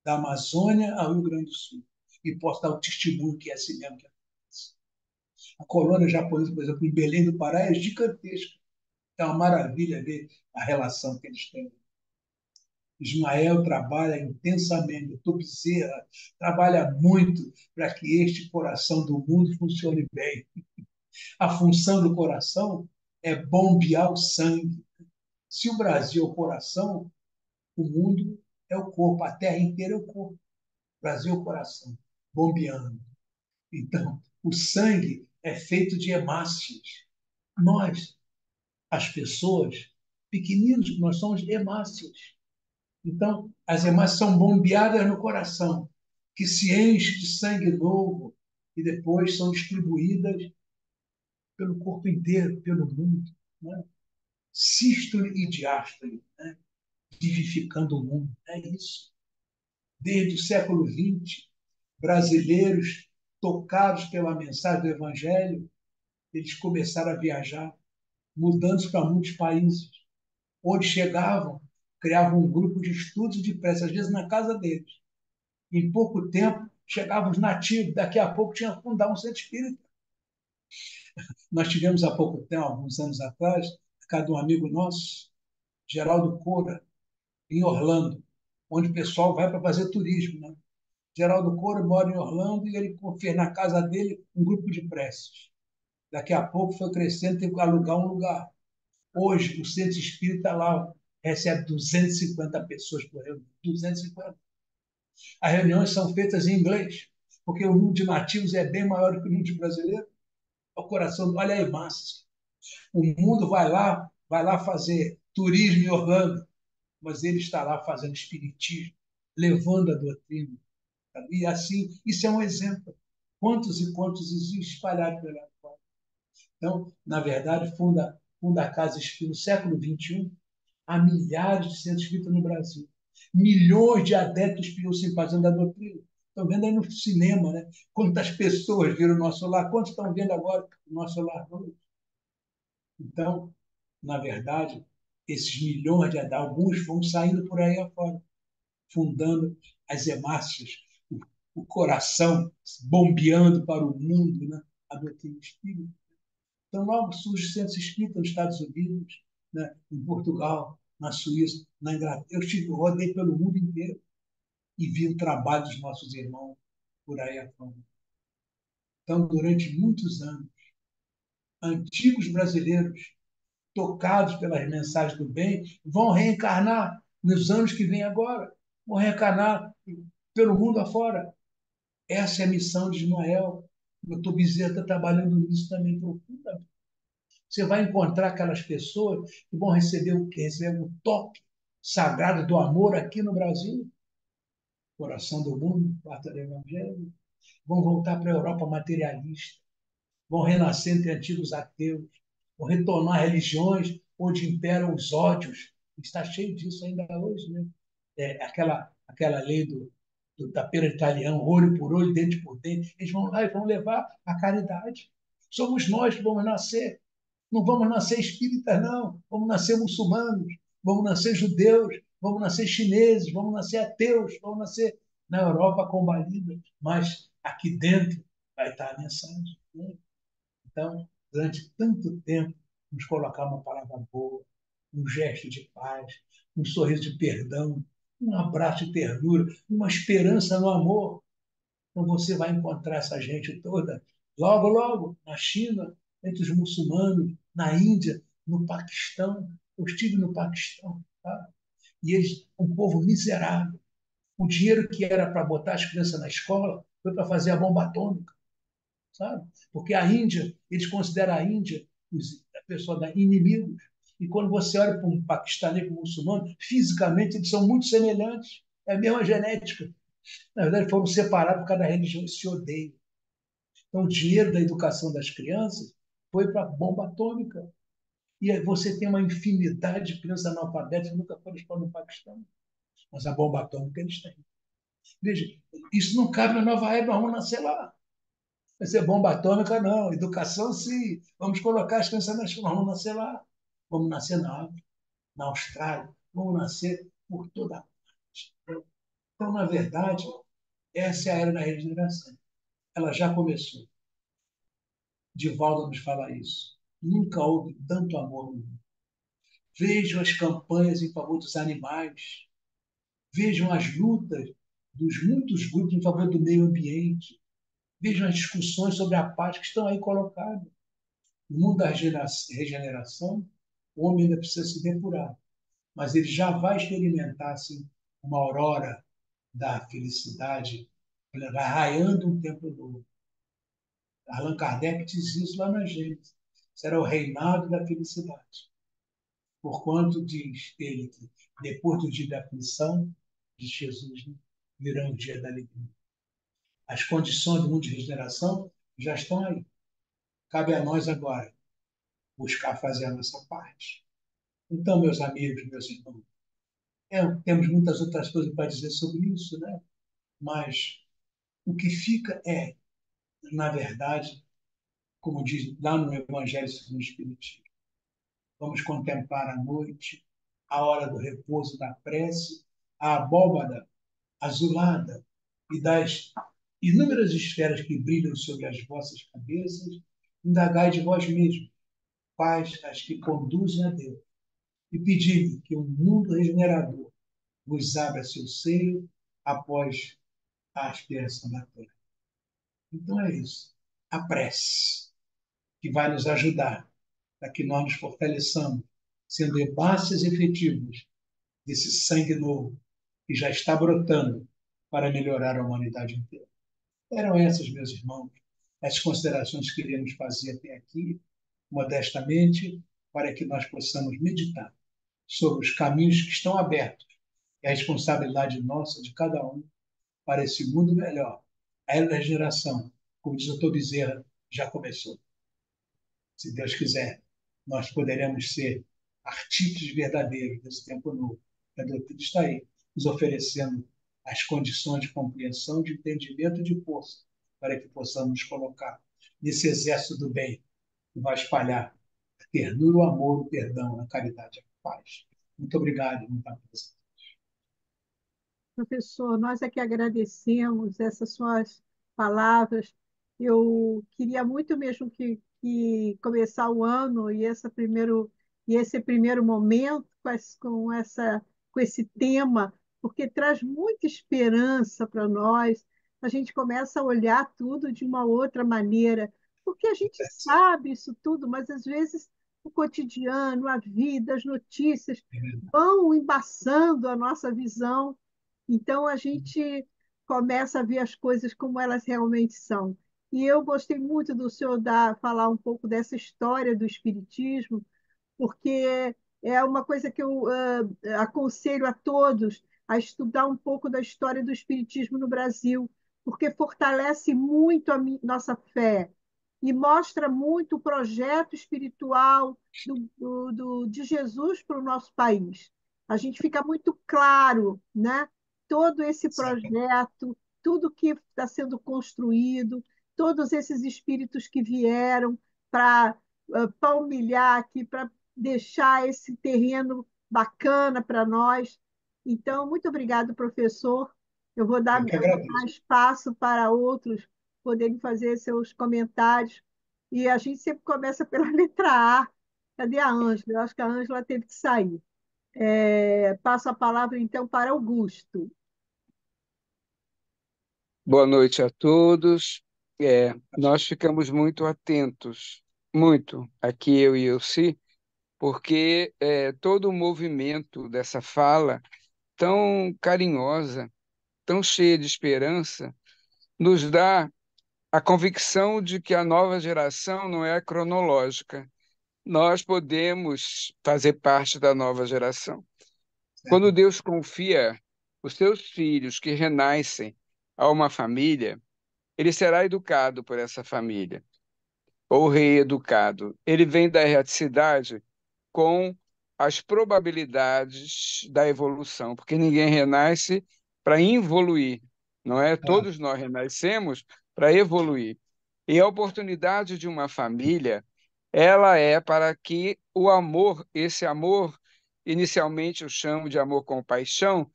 da Amazônia ao Rio Grande do Sul, e posso dar o testemunho que é assim mesmo que acontece. A colônia japonesa, por exemplo, em Belém do Pará, é gigantesca. É uma maravilha ver a relação que eles têm. Ismael trabalha intensamente, o Bezerra trabalha muito para que este coração do mundo funcione bem. A função do coração é bombear o sangue. Se o Brasil é o coração, o mundo é o corpo, a terra inteira é o corpo. O Brasil é o coração, bombeando. Então, o sangue é feito de hemácias. Nós, as pessoas, pequeninos, nós somos hemácias. Então, as hemácias são bombeadas no coração, que se enche de sangue novo e depois são distribuídas pelo corpo inteiro, pelo mundo. Né? Sístole e diástole, né? Vivificando o mundo. É isso. Desde o século XX, brasileiros tocados pela mensagem do Evangelho, eles começaram a viajar, mudando para muitos países. Onde chegavam, criavam um grupo de estudos e de prece, às vezes na casa deles. Em pouco tempo, chegavam os nativos, daqui a pouco tinha que fundar um centro espírita. Nós tivemos há pouco tempo, alguns anos atrás, a casa de um amigo nosso, Geraldo Coura, em Orlando, onde o pessoal vai para fazer turismo. Né? Geraldo Coura mora em Orlando e ele fez na casa dele um grupo de preces. Daqui a pouco foi crescendo, teve que alugar um lugar. Hoje, o centro espírita lá recebe 250 pessoas por reunião. 250. As reuniões são feitas em inglês, porque o número de nativos é bem maior que o número de brasileiros. O coração, olha aí, massa. O mundo vai lá fazer turismo em Orlando, mas ele está lá fazendo espiritismo, levando a doutrina. E assim, isso é um exemplo. Quantos e quantos existem espalhados pela fora. Então, na verdade, funda a Casa Espírita no século XXI, há milhares de centros espíritas no Brasil. Milhões de adeptos espíritas simpatizando da doutrina. Estão vendo aí no cinema, né? Quantas pessoas viram o nosso lar, quantos estão vendo agora o nosso lar hoje? Então, na verdade, esses milhões de adeptos, alguns vão saindo por aí afora, fundando as hemácias, o coração bombeando para o mundo, né? A doutrina espírita. Então, logo surge o centro espírita nos Estados Unidos, né? Em Portugal, na Suíça, na Inglaterra. Eu rodei pelo mundo inteiro e vi o trabalho dos nossos irmãos por aí afora. Então, durante muitos anos, antigos brasileiros, tocados pelas mensagens do bem, vão reencarnar nos anos que vêm agora, vão reencarnar pelo mundo afora. Essa é a missão de Ismael. O doutor Bezerra está trabalhando nisso também profundamente. Você vai encontrar aquelas pessoas que vão receber o que? Receber o toque sagrado do amor aqui no Brasil, coração do mundo, quarta do Evangelho. Vão voltar para a Europa materialista, vão renascer entre antigos ateus, vão retornar religiões onde imperam os ódios. Está cheio disso ainda hoje, né? Aquela lei do tapeira italiano, olho por olho, dente por dente. Eles vão lá e vão levar a caridade. Somos nós que vamos nascer. Não vamos nascer espíritas, não. Vamos nascer muçulmanos, vamos nascer judeus, vamos nascer chineses, vamos nascer ateus, vamos nascer na Europa combalida. Mas aqui dentro vai estar a mensagem. Né? Então, durante tanto tempo, nos colocar uma palavra boa, um gesto de paz, um sorriso de perdão, um abraço de ternura, uma esperança no amor. Então você vai encontrar essa gente toda logo, logo, na China, entre os muçulmanos, na Índia, no Paquistão. Eu estive no Paquistão, tá? E eles, um povo miserável. O dinheiro que era para botar as crianças na escola foi para fazer a bomba atômica, sabe? Porque a Índia, eles consideram a Índia, a pessoa da inimigos. E quando você olha para um paquistanês, para um muçulmano, fisicamente eles são muito semelhantes. É a mesma genética. Na verdade, foram separados por cada religião e se odeiam. Então, o dinheiro da educação das crianças foi para a bomba atômica. E aí você tem uma infinidade de crianças analfabetas que nunca foram escola no Paquistão. mas a bomba atômica eles têm. Veja, isso não cabe na nova era, vamos nascer lá. Vai ser bomba atômica, não. Educação, sim. Vamos colocar as crianças na escola, vamos nascer lá. Vamos nascer na África, na Austrália, vamos nascer por toda a parte. Então, na verdade, essa é a era da regeneração. Ela já começou. Divaldo nos fala isso. Nunca houve tanto amor no mundo. Vejam as campanhas em favor dos animais. Vejam as lutas dos muitos grupos em favor do meio ambiente. Vejam as discussões sobre a paz que estão aí colocadas. No mundo da regeneração, o homem ainda precisa se depurar, mas ele já vai experimentar assim, uma aurora da felicidade, vai raiando um tempo novo. Allan Kardec diz isso lá na Gênesis. Será o reinado da felicidade. Porquanto diz ele que depois do dia da aflição de Jesus, né, virá o dia da alegria. As condições do mundo de regeneração já estão aí. Cabe a nós agora buscar fazer a nossa parte. Então, meus amigos, meus irmãos, temos muitas outras coisas para dizer sobre isso, né? Mas o que fica é, na verdade, como diz lá no Evangelho segundo o Espiritismo, vamos contemplar a noite, a hora do repouso da prece, a abóbada azulada e das inúmeras esferas que brilham sobre as vossas cabeças, indagai de vós mesmos, quais as que conduzem a Deus, e pedi-lhe que o mundo regenerador vos abra seu seio após a aspiração da terra. Então é isso. A prece, que vai nos ajudar para que nós nos fortaleçamos, sendo herbáceas efetivas desse sangue novo que já está brotando para melhorar a humanidade inteira. Eram essas, meus irmãos, as considerações que queríamos fazer até aqui, modestamente, para que nós possamos meditar sobre os caminhos que estão abertos e a responsabilidade nossa de cada um para esse mundo melhor. A era da regeneração, como diz o Dr. Bezerra, já começou. Se Deus quiser, nós poderemos ser artífices verdadeiros desse tempo novo. A doutrina está aí, nos oferecendo as condições de compreensão, de entendimento e de força, para que possamos nos colocar nesse exército do bem, que vai espalhar a ternura, o amor, o perdão, a caridade, a paz. Muito obrigado, muita paz. Professor, nós é que agradecemos essas suas palavras. Eu queria muito mesmo que começar o ano e esse primeiro momento com esse tema, porque traz muita esperança para nós. A gente começa a olhar tudo de uma outra maneira, porque a gente sabe isso tudo, mas às vezes o cotidiano, a vida, as notícias vão embaçando a nossa visão, então a gente começa a ver as coisas como elas realmente são. E eu gostei muito do senhor falar um pouco dessa história do Espiritismo, porque é uma coisa que eu aconselho a todos a estudar um pouco da história do Espiritismo no Brasil, porque fortalece muito nossa fé e mostra muito o projeto espiritual de Jesus para o nosso país. A gente fica muito claro, né? Todo esse projeto, tudo que está sendo construído, todos esses espíritos que vieram para palmilhar aqui, para deixar esse terreno bacana para nós. Então, muito obrigado, professor. Eu vou Eu que dar agradeço. espaço para outros poderem fazer seus comentários. E a gente sempre começa pela letra A. Cadê a Ângela? Eu acho que a Ângela teve que sair. Passo a palavra, então, para Augusto. Boa noite a todos. Nós ficamos muito atentos, muito, aqui eu e Elci, porque todo o movimento dessa fala tão carinhosa, tão cheia de esperança, nos dá a convicção de que a nova geração não é cronológica. Nós podemos fazer parte da nova geração. Quando Deus confia os seus filhos que renascem a uma família, ele será educado por essa família, ou reeducado. Ele vem da erraticidade com as probabilidades da evolução, porque ninguém renasce para involuir, não é? Ah, Todos nós renascemos para evoluir. E a oportunidade de uma família, ela é para que o amor, esse amor, inicialmente eu chamo de amor com paixão,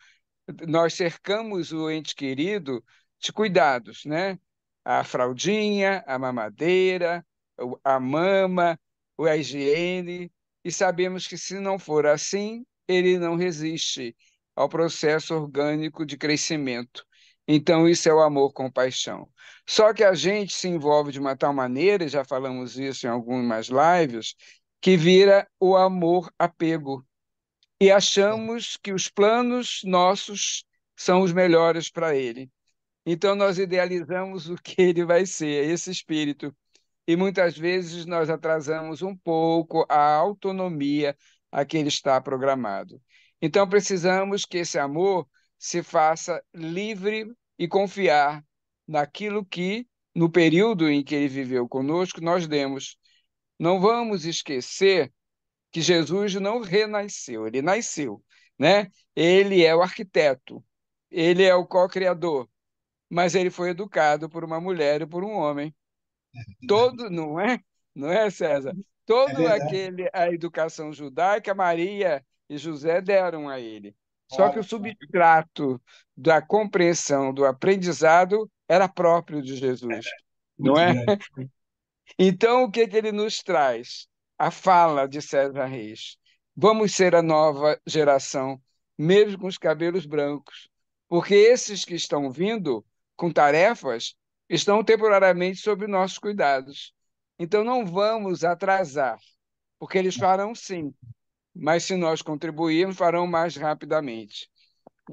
nós cercamos o ente querido de cuidados, né? A fraldinha, a mamadeira, a mama, a higiene, e sabemos que se não for assim, ele não resiste ao processo orgânico de crescimento. Então, isso é o amor com paixão. Só que a gente se envolve de uma tal maneira, e já falamos isso em algumas lives, que vira o amor apego e achamos que os planos nossos são os melhores para ele. Então nós idealizamos o que ele vai ser, esse espírito. E muitas vezes nós atrasamos um pouco a autonomia a que ele está programado. Então precisamos que esse amor se faça livre e confiar naquilo que, no período em que ele viveu conosco, nós demos. Não vamos esquecer que Jesus não renasceu, ele nasceu, né? Ele é o arquiteto, ele é o co-criador, mas ele foi educado por uma mulher e por um homem. Todo, não é? Não é, César? é Todo verdade. aquele a educação judaica, Maria e José deram a ele. Só que o Olha só. substrato da compreensão, do aprendizado, era próprio de Jesus, não Muito é? grande. Então, o que que ele nos traz? A fala de César Reis. Vamos ser a nova geração, mesmo com os cabelos brancos, porque esses que estão vindo com tarefas estão temporariamente sob nossos cuidados. Então, não vamos atrasar, porque eles farão sim, mas se nós contribuirmos, farão mais rapidamente.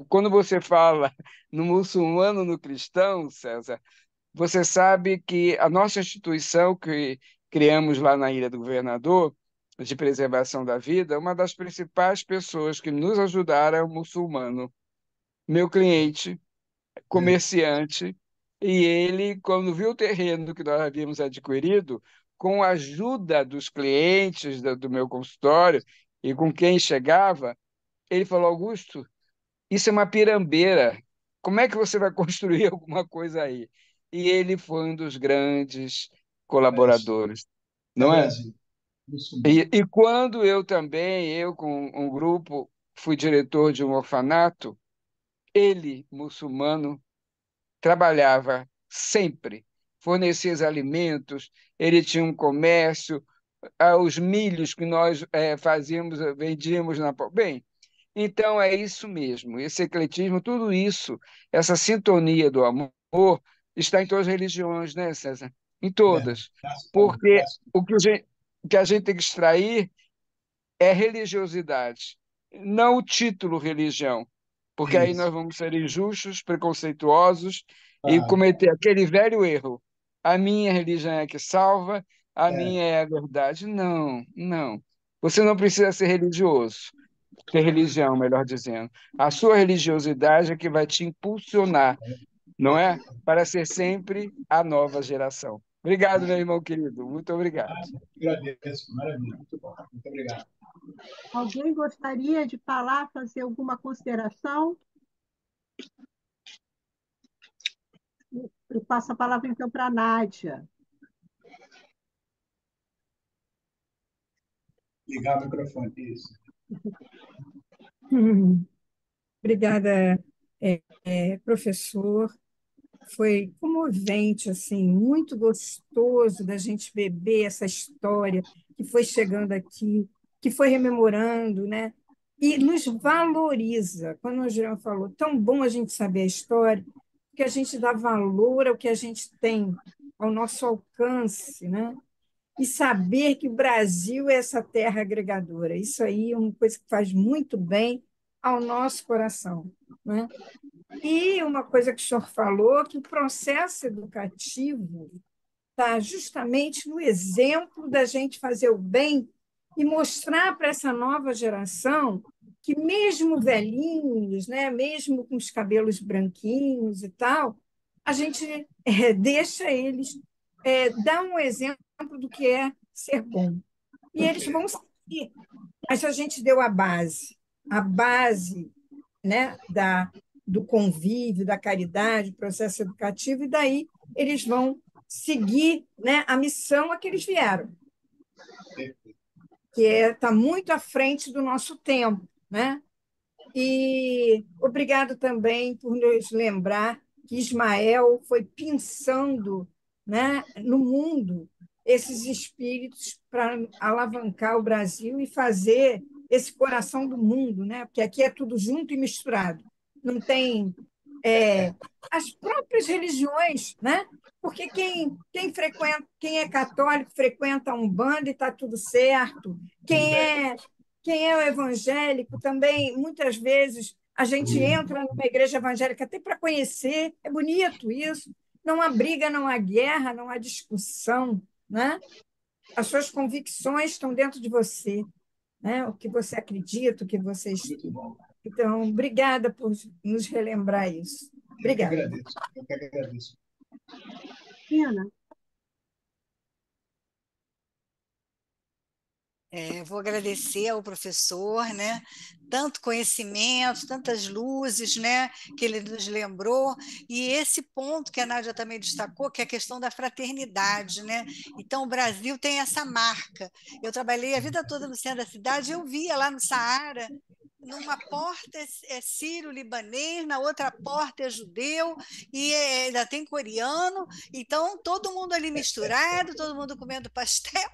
Quando você fala no muçulmano, no cristão, César, você sabe que a nossa instituição que criamos lá na Ilha do Governador, de preservação da vida, uma das principais pessoas que nos ajudaram é o muçulmano, meu cliente, É, comerciante, e ele, quando viu o terreno que nós havíamos adquirido, com a ajuda dos clientes do meu consultório e com quem chegava, ele falou: Augusto, isso é uma pirambeira. Como é que você vai construir alguma coisa aí? E ele foi um dos grandes olha só. colaboradores, Isso é não é? Brasil, muçulmano. E quando eu também, eu com um grupo, fui diretor de um orfanato, ele, muçulmano, trabalhava sempre, fornecia os alimentos, ele tinha um comércio, os milhos que nós fazíamos, vendíamos na. Bem, então é isso mesmo, esse ecletismo, tudo isso, essa sintonia do amor está em todas as religiões, né, César? Em Verdade. todas. Graças a Deus. Porque Graças o que a gente tem que extrair é religiosidade, não o título religião, a porque aí Deus. nós vamos ser injustos, preconceituosos e Ah, cometer aquele velho erro. A minha religião é que salva, a é, minha é a verdade. Não, não. Você não precisa ser religioso, ter religião, melhor dizendo. A sua religiosidade é que vai te impulsionar, não é? Para ser sempre a nova geração. Obrigado, meu irmão querido. Muito obrigado. agradeço. Maravilha. Muito bom. Muito obrigado. Alguém gostaria de falar, fazer alguma consideração? Eu passo a palavra então para a Nádia. Ligar o microfone. Isso. Hum, Obrigada, professor. Foi comovente, assim, muito gostoso da gente beber essa história que foi chegando aqui, que foi rememorando, né? E nos valoriza. Quando o Julião falou, tão bom a gente saber a história, que a gente dá valor ao que a gente tem, ao nosso alcance, né? E saber que o Brasil é essa terra agregadora. Isso aí é uma coisa que faz muito bem ao nosso coração, né? E uma coisa que o senhor falou, que o processo educativo está justamente no exemplo da gente fazer o bem e mostrar para essa nova geração que mesmo velhinhos, né, mesmo com os cabelos branquinhos e tal, a gente deixa eles dar um exemplo do que é ser bom. E eles vão seguir. Mas a gente deu a base, né, do convívio, da caridade, do processo educativo, e daí eles vão seguir, né, a missão a que eles vieram, que está muito à frente do nosso tempo, né? E obrigado também por nos lembrar que Ismael foi pensando, né, no mundo esses espíritos para alavancar o Brasil e fazer esse coração do mundo, né? Porque aqui é tudo junto e misturado. Não tem as próprias religiões, né? Porque quem é católico frequenta a Umbanda e está tudo certo. Quem é o evangélico também, muitas vezes, a gente entra numa igreja evangélica até para conhecer, é bonito isso. Não há briga, não há guerra, não há discussão, né? As suas convicções estão dentro de você, né? O que você acredita, o que você Muito estuda. bom. Então, obrigada por nos relembrar isso. Eu que Obrigada. agradeço. Eu que agradeço. Pina, Vou agradecer ao professor, né? Tanto conhecimento, tantas luzes, né? Que ele nos lembrou, e esse ponto que a Nádia também destacou, que é a questão da fraternidade, né? Então, o Brasil tem essa marca. Eu trabalhei a vida toda no centro da cidade, eu via lá no Saara, numa porta é sírio-libanês, na outra porta é judeu, e ainda tem coreano, então todo mundo ali misturado, todo mundo comendo pastel,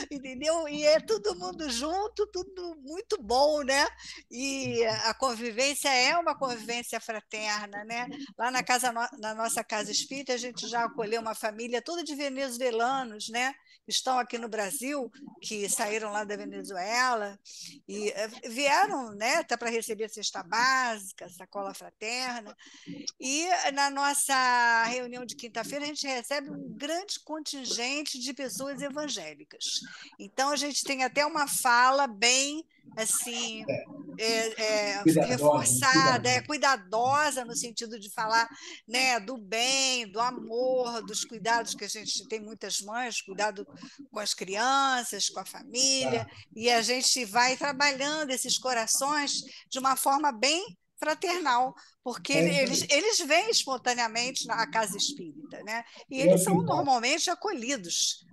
entendeu? E é todo mundo junto, tudo muito bom, né? E a convivência é uma convivência fraterna, né? Lá na nossa casa espírita, a gente já acolheu uma família toda de venezuelanos, né? Que estão aqui no Brasil, que saíram lá da Venezuela e vieram, né, até para receber cesta básica, sacola fraterna. E na nossa reunião de quinta-feira, a gente recebe um grande contingente de pessoas evangélicas. Então, a gente tem até uma fala bem assim. Cuidadosa, Reforçada, cuidadosa. cuidadosa no sentido de falar, né, do bem, do amor, dos cuidados que a gente tem muitas mães, cuidado com as crianças, com a família, Tá. e a gente vai trabalhando esses corações de uma forma bem fraternal, porque É isso aí. eles vêm espontaneamente na casa espírita, né? E É eles o que são importa. normalmente acolhidos.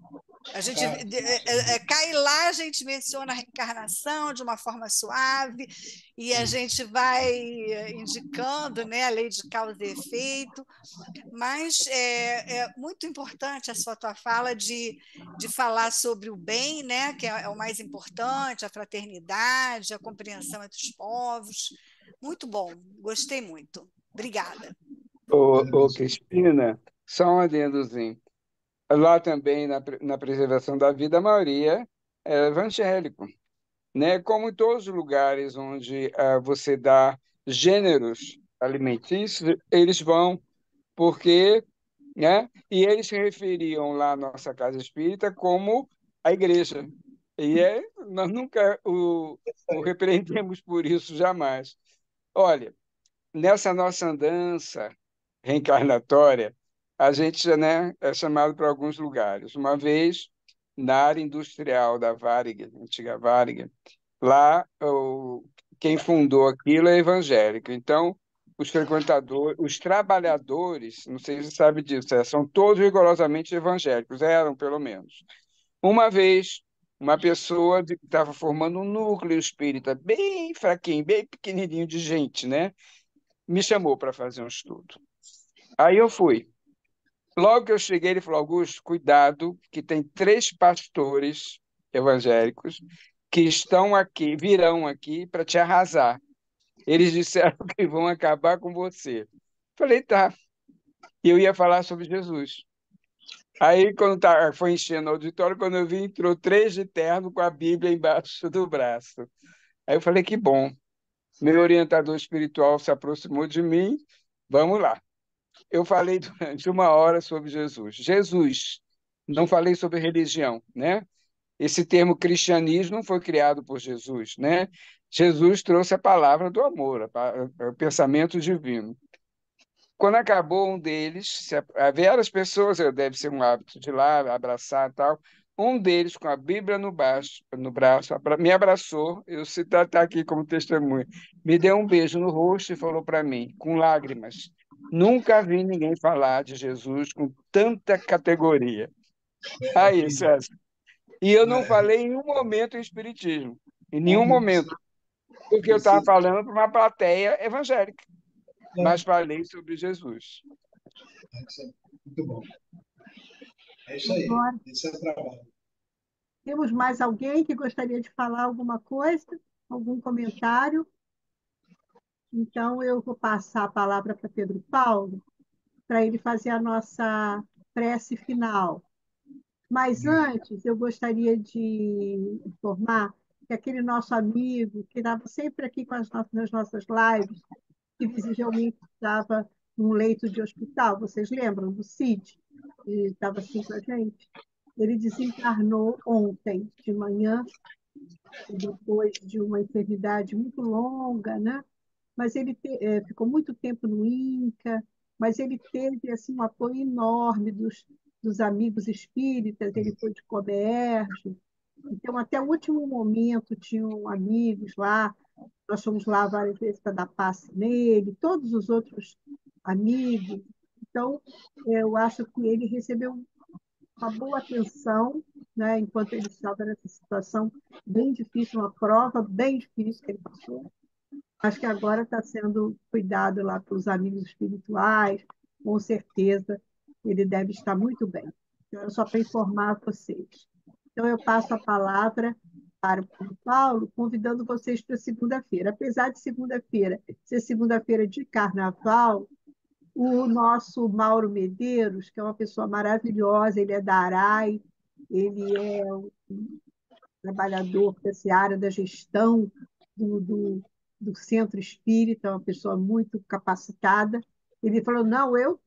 A gente Tá. cai lá, a gente menciona a reencarnação de uma forma suave, e a gente vai indicando, né, a lei de causa e efeito, mas é muito importante a sua tua fala de falar sobre o bem, né, que é o mais importante, a fraternidade, a compreensão entre os povos. Muito bom, gostei muito. Obrigada. Ô, Cristina, só um adendozinho. Lá também, na preservação da vida, a maioria é evangélico, né? Como em todos os lugares onde você dá gêneros alimentícios, eles vão, porque, né? E eles se referiam lá à nossa casa espírita como a igreja. E nós nunca o repreendemos por isso, jamais. Olha, nessa nossa andança reencarnatória, a gente, né, é chamado para alguns lugares. Uma vez, na área industrial da Varig, antiga Varig, lá quem fundou aquilo é evangélico. Então, os frequentadores, os trabalhadores, não sei se você sabe disso, são todos rigorosamente evangélicos, eram pelo menos. Uma vez, uma pessoa que estava formando um núcleo espírita bem fraquinho, bem pequenininho de gente, né? Me chamou para fazer um estudo. Aí eu fui. Logo que eu cheguei, ele falou: Augusto, cuidado, que tem 3 pastores evangélicos que estão aqui, virão aqui para te arrasar. Eles disseram que vão acabar com você. Falei, tá. E eu ia falar sobre Jesus. Aí, quando foi enchendo o auditório, quando eu vi, entrou 3 de terno com a Bíblia embaixo do braço. Aí eu falei, que bom. Meu orientador espiritual se aproximou de mim. Vamos lá. Eu falei durante 1 hora sobre Jesus. Jesus, não falei sobre religião, né? Esse termo cristianismo não foi criado por Jesus, né? Jesus trouxe a palavra do amor, o pensamento divino. Quando acabou um deles, vieram as pessoas, deve ser um hábito de ir lá, abraçar e tal. Um deles, com a Bíblia no braço, me abraçou, eu se tratar aqui como testemunha, me deu um beijo no rosto e falou para mim, com lágrimas: nunca vi ninguém falar de Jesus com tanta categoria. Aí, Maravilha, César. E eu não maravilha. falei em nenhum momento em espiritismo, em nenhum Como momento, porque eu você, estava falando para uma plateia evangélica, é, mas falei sobre Jesus. isso é muito bom. É isso aí. Agora, Esse é o trabalho. temos mais alguém que gostaria de falar alguma coisa? Algum comentário? Então, eu vou passar a palavra para Pedro Paulo, para ele fazer a nossa prece final. Mas antes, eu gostaria de informar que aquele nosso amigo, que estava sempre aqui com nas nossas lives, que visivelmente estava num leito de hospital, vocês lembram do Cid? Ele estava assim com a gente. Ele desencarnou ontem de manhã, depois de uma enfermidade muito longa, né? Mas ele ficou muito tempo no INCA, mas ele teve assim, um apoio enorme dos amigos espíritas, ele foi de Coberge, então até o último momento tinham amigos lá, nós fomos lá várias vezes para dar passe nele, todos os outros amigos, então eu acho que ele recebeu uma boa atenção, né, enquanto ele estava nessa situação bem difícil, uma prova bem difícil que ele passou. Acho que agora está sendo cuidado lá pelos amigos espirituais, com certeza ele deve estar muito bem. Então, é só para informar vocês. Então, eu passo a palavra para o Pedro Paulo, convidando vocês para segunda-feira. Apesar de segunda-feira ser segunda-feira de carnaval, o nosso Mauro Medeiros, que é uma pessoa maravilhosa, ele é da ARAI, ele é trabalhador dessa área da gestão do, do, do centro espírita, uma pessoa muito capacitada. Ele falou, não, eu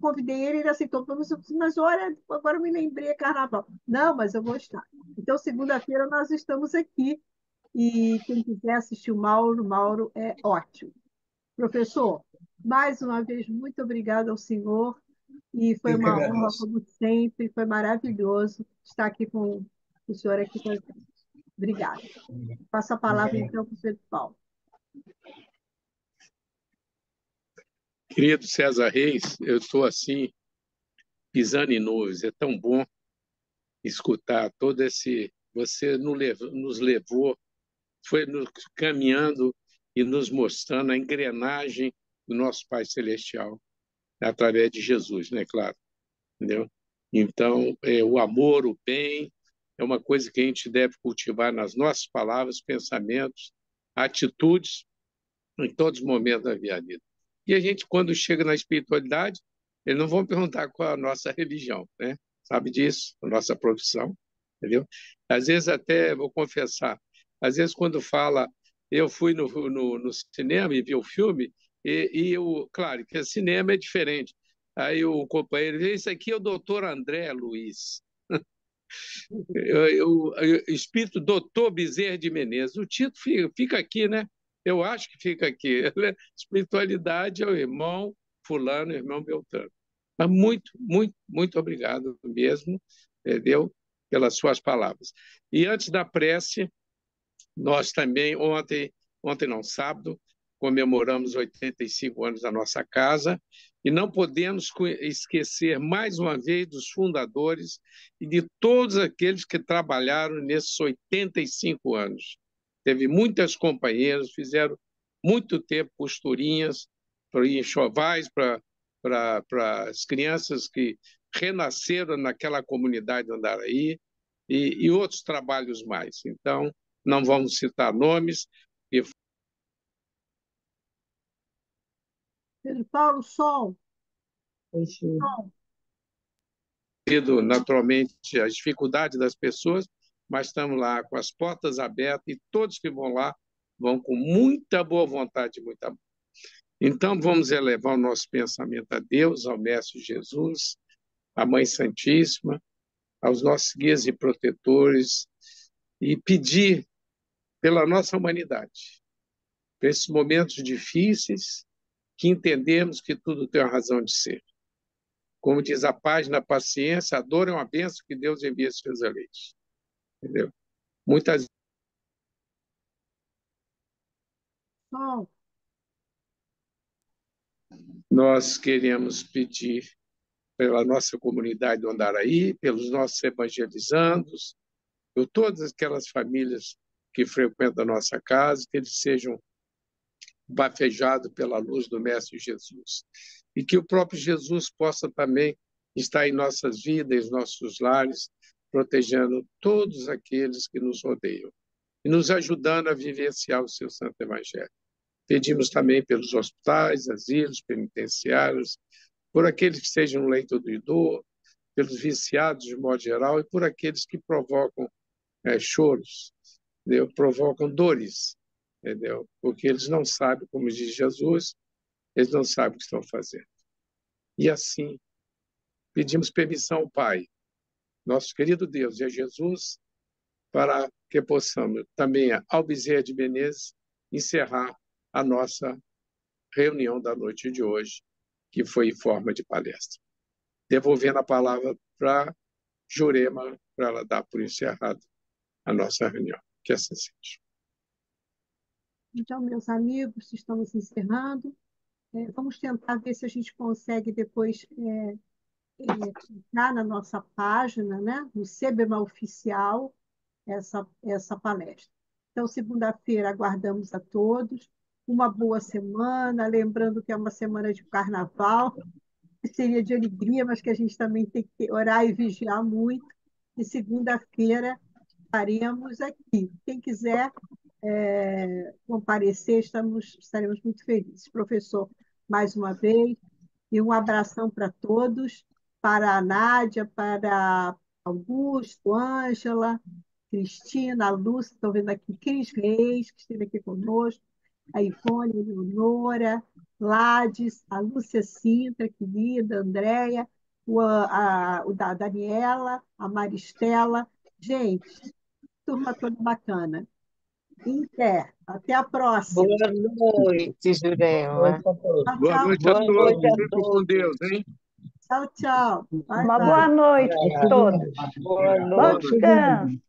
convidei ele, ele aceitou. Mas olha, agora eu me lembrei, é carnaval. Não, mas eu vou estar. Então, segunda-feira nós estamos aqui e quem quiser assistir o Mauro é ótimo. Professor, mais uma vez, muito obrigada ao senhor e foi Eu que uma honra, agradeço. como sempre, foi maravilhoso estar aqui com o senhor aqui com a gente. Obrigada. Passo a palavra, então, para o Pedro Paulo. Querido César Reis, eu estou assim, pisando em nuvens. É tão bom escutar todo esse. Você nos levou, foi nos caminhando e nos mostrando a engrenagem do nosso Pai Celestial, através de Jesus, né? Claro, entendeu? Então, o amor, o bem, é uma coisa que a gente deve cultivar nas nossas palavras, pensamentos, atitudes, em todos os momentos da vida. E a gente, quando chega na espiritualidade, eles não vão perguntar qual é a nossa religião, né? Sabe disso, a nossa profissão, entendeu? Às vezes até, vou confessar, às vezes quando fala, eu fui no cinema e vi o filme, claro, que o cinema é diferente. Aí o companheiro diz, isso aqui é o doutor André Luiz. Espírito Doutor Bezerra de Menezes. O título fica aqui, né? Eu acho que fica aqui. Espiritualidade é o irmão fulano, irmão Beltrano. Mas muito, muito, muito obrigado mesmo, entendeu? Pelas suas palavras. E antes da prece, nós também, ontem não, sábado, comemoramos 85 anos da nossa casa e não podemos esquecer, mais uma vez, dos fundadores e de todos aqueles que trabalharam nesses 85 anos. Teve muitas companheiras, fizeram muito tempo costurinhas para enxovais, para as crianças que renasceram naquela comunidade de Andaraí e outros trabalhos mais. Então, não vamos citar nomes. Pedro Paulo, som. Som. Devido, naturalmente, às dificuldades das pessoas, mas estamos lá com as portas abertas e todos que vão lá vão com muita boa vontade, muita amor. Então, vamos elevar o nosso pensamento a Deus, ao Mestre Jesus, à Mãe Santíssima, aos nossos guias e protetores, e pedir pela nossa humanidade, para esses momentos difíceis, que entendemos que tudo tem uma razão de ser. Como diz a página Paciência, a dor é uma bênção que Deus envia aos seus eleitos. Entendeu? Muitas Bom, nós queremos pedir pela nossa comunidade do Andaraí, pelos nossos evangelizandos, por todas aquelas famílias que frequentam a nossa casa, que eles sejam bafejados pela luz do Mestre Jesus. E que o próprio Jesus possa também estar em nossas vidas, em nossos lares, protegendo todos aqueles que nos rodeiam e nos ajudando a vivenciar o seu Santo Evangelho. Pedimos também pelos hospitais, asilos, penitenciários, por aqueles que estejam no leito do idoso, pelos viciados de modo geral e por aqueles que provocam choros, entendeu? Provocam dores, entendeu? Porque eles não sabem, como diz Jesus, eles não sabem o que estão fazendo. E assim, pedimos permissão ao Pai, nosso querido Deus e a Jesus, para que possamos também, ao Bezerra de Menezes, encerrar a nossa reunião da noite de hoje, que foi em forma de palestra. Devolvendo a palavra para Jurema, para ela dar por encerrada a nossa reunião. Que assim seja. então, meus amigos, estamos encerrando. Vamos tentar ver se a gente consegue depois clicar na nossa página, né, no CBMA Oficial, essa palestra. Então, segunda-feira, aguardamos a todos. Uma boa semana, lembrando que é uma semana de carnaval, que seria de alegria, mas que a gente também tem que orar e vigiar muito. E segunda-feira estaremos aqui. Quem quiser comparecer, estaremos muito felizes. Professor, mais uma vez, e um abração para todos, para a Nádia, para Augusto, Ângela, Cristina, a Lúcia, estou vendo aqui, Cris Reis, que esteve aqui conosco, a Ivone, a Leonora, Lades, a Lúcia Sintra, querida, a Andréia, da Daniela, a Maristela. Gente, turma toda bacana. Até a próxima. Boa noite, Jurema. Tchau, Boa tchau. noite a Boa todos. noite a Fiquem com todos. Deus, hein? Tchau, tchau. Bye, Uma bye. boa noite a todos. Boa Bom noite. descanso.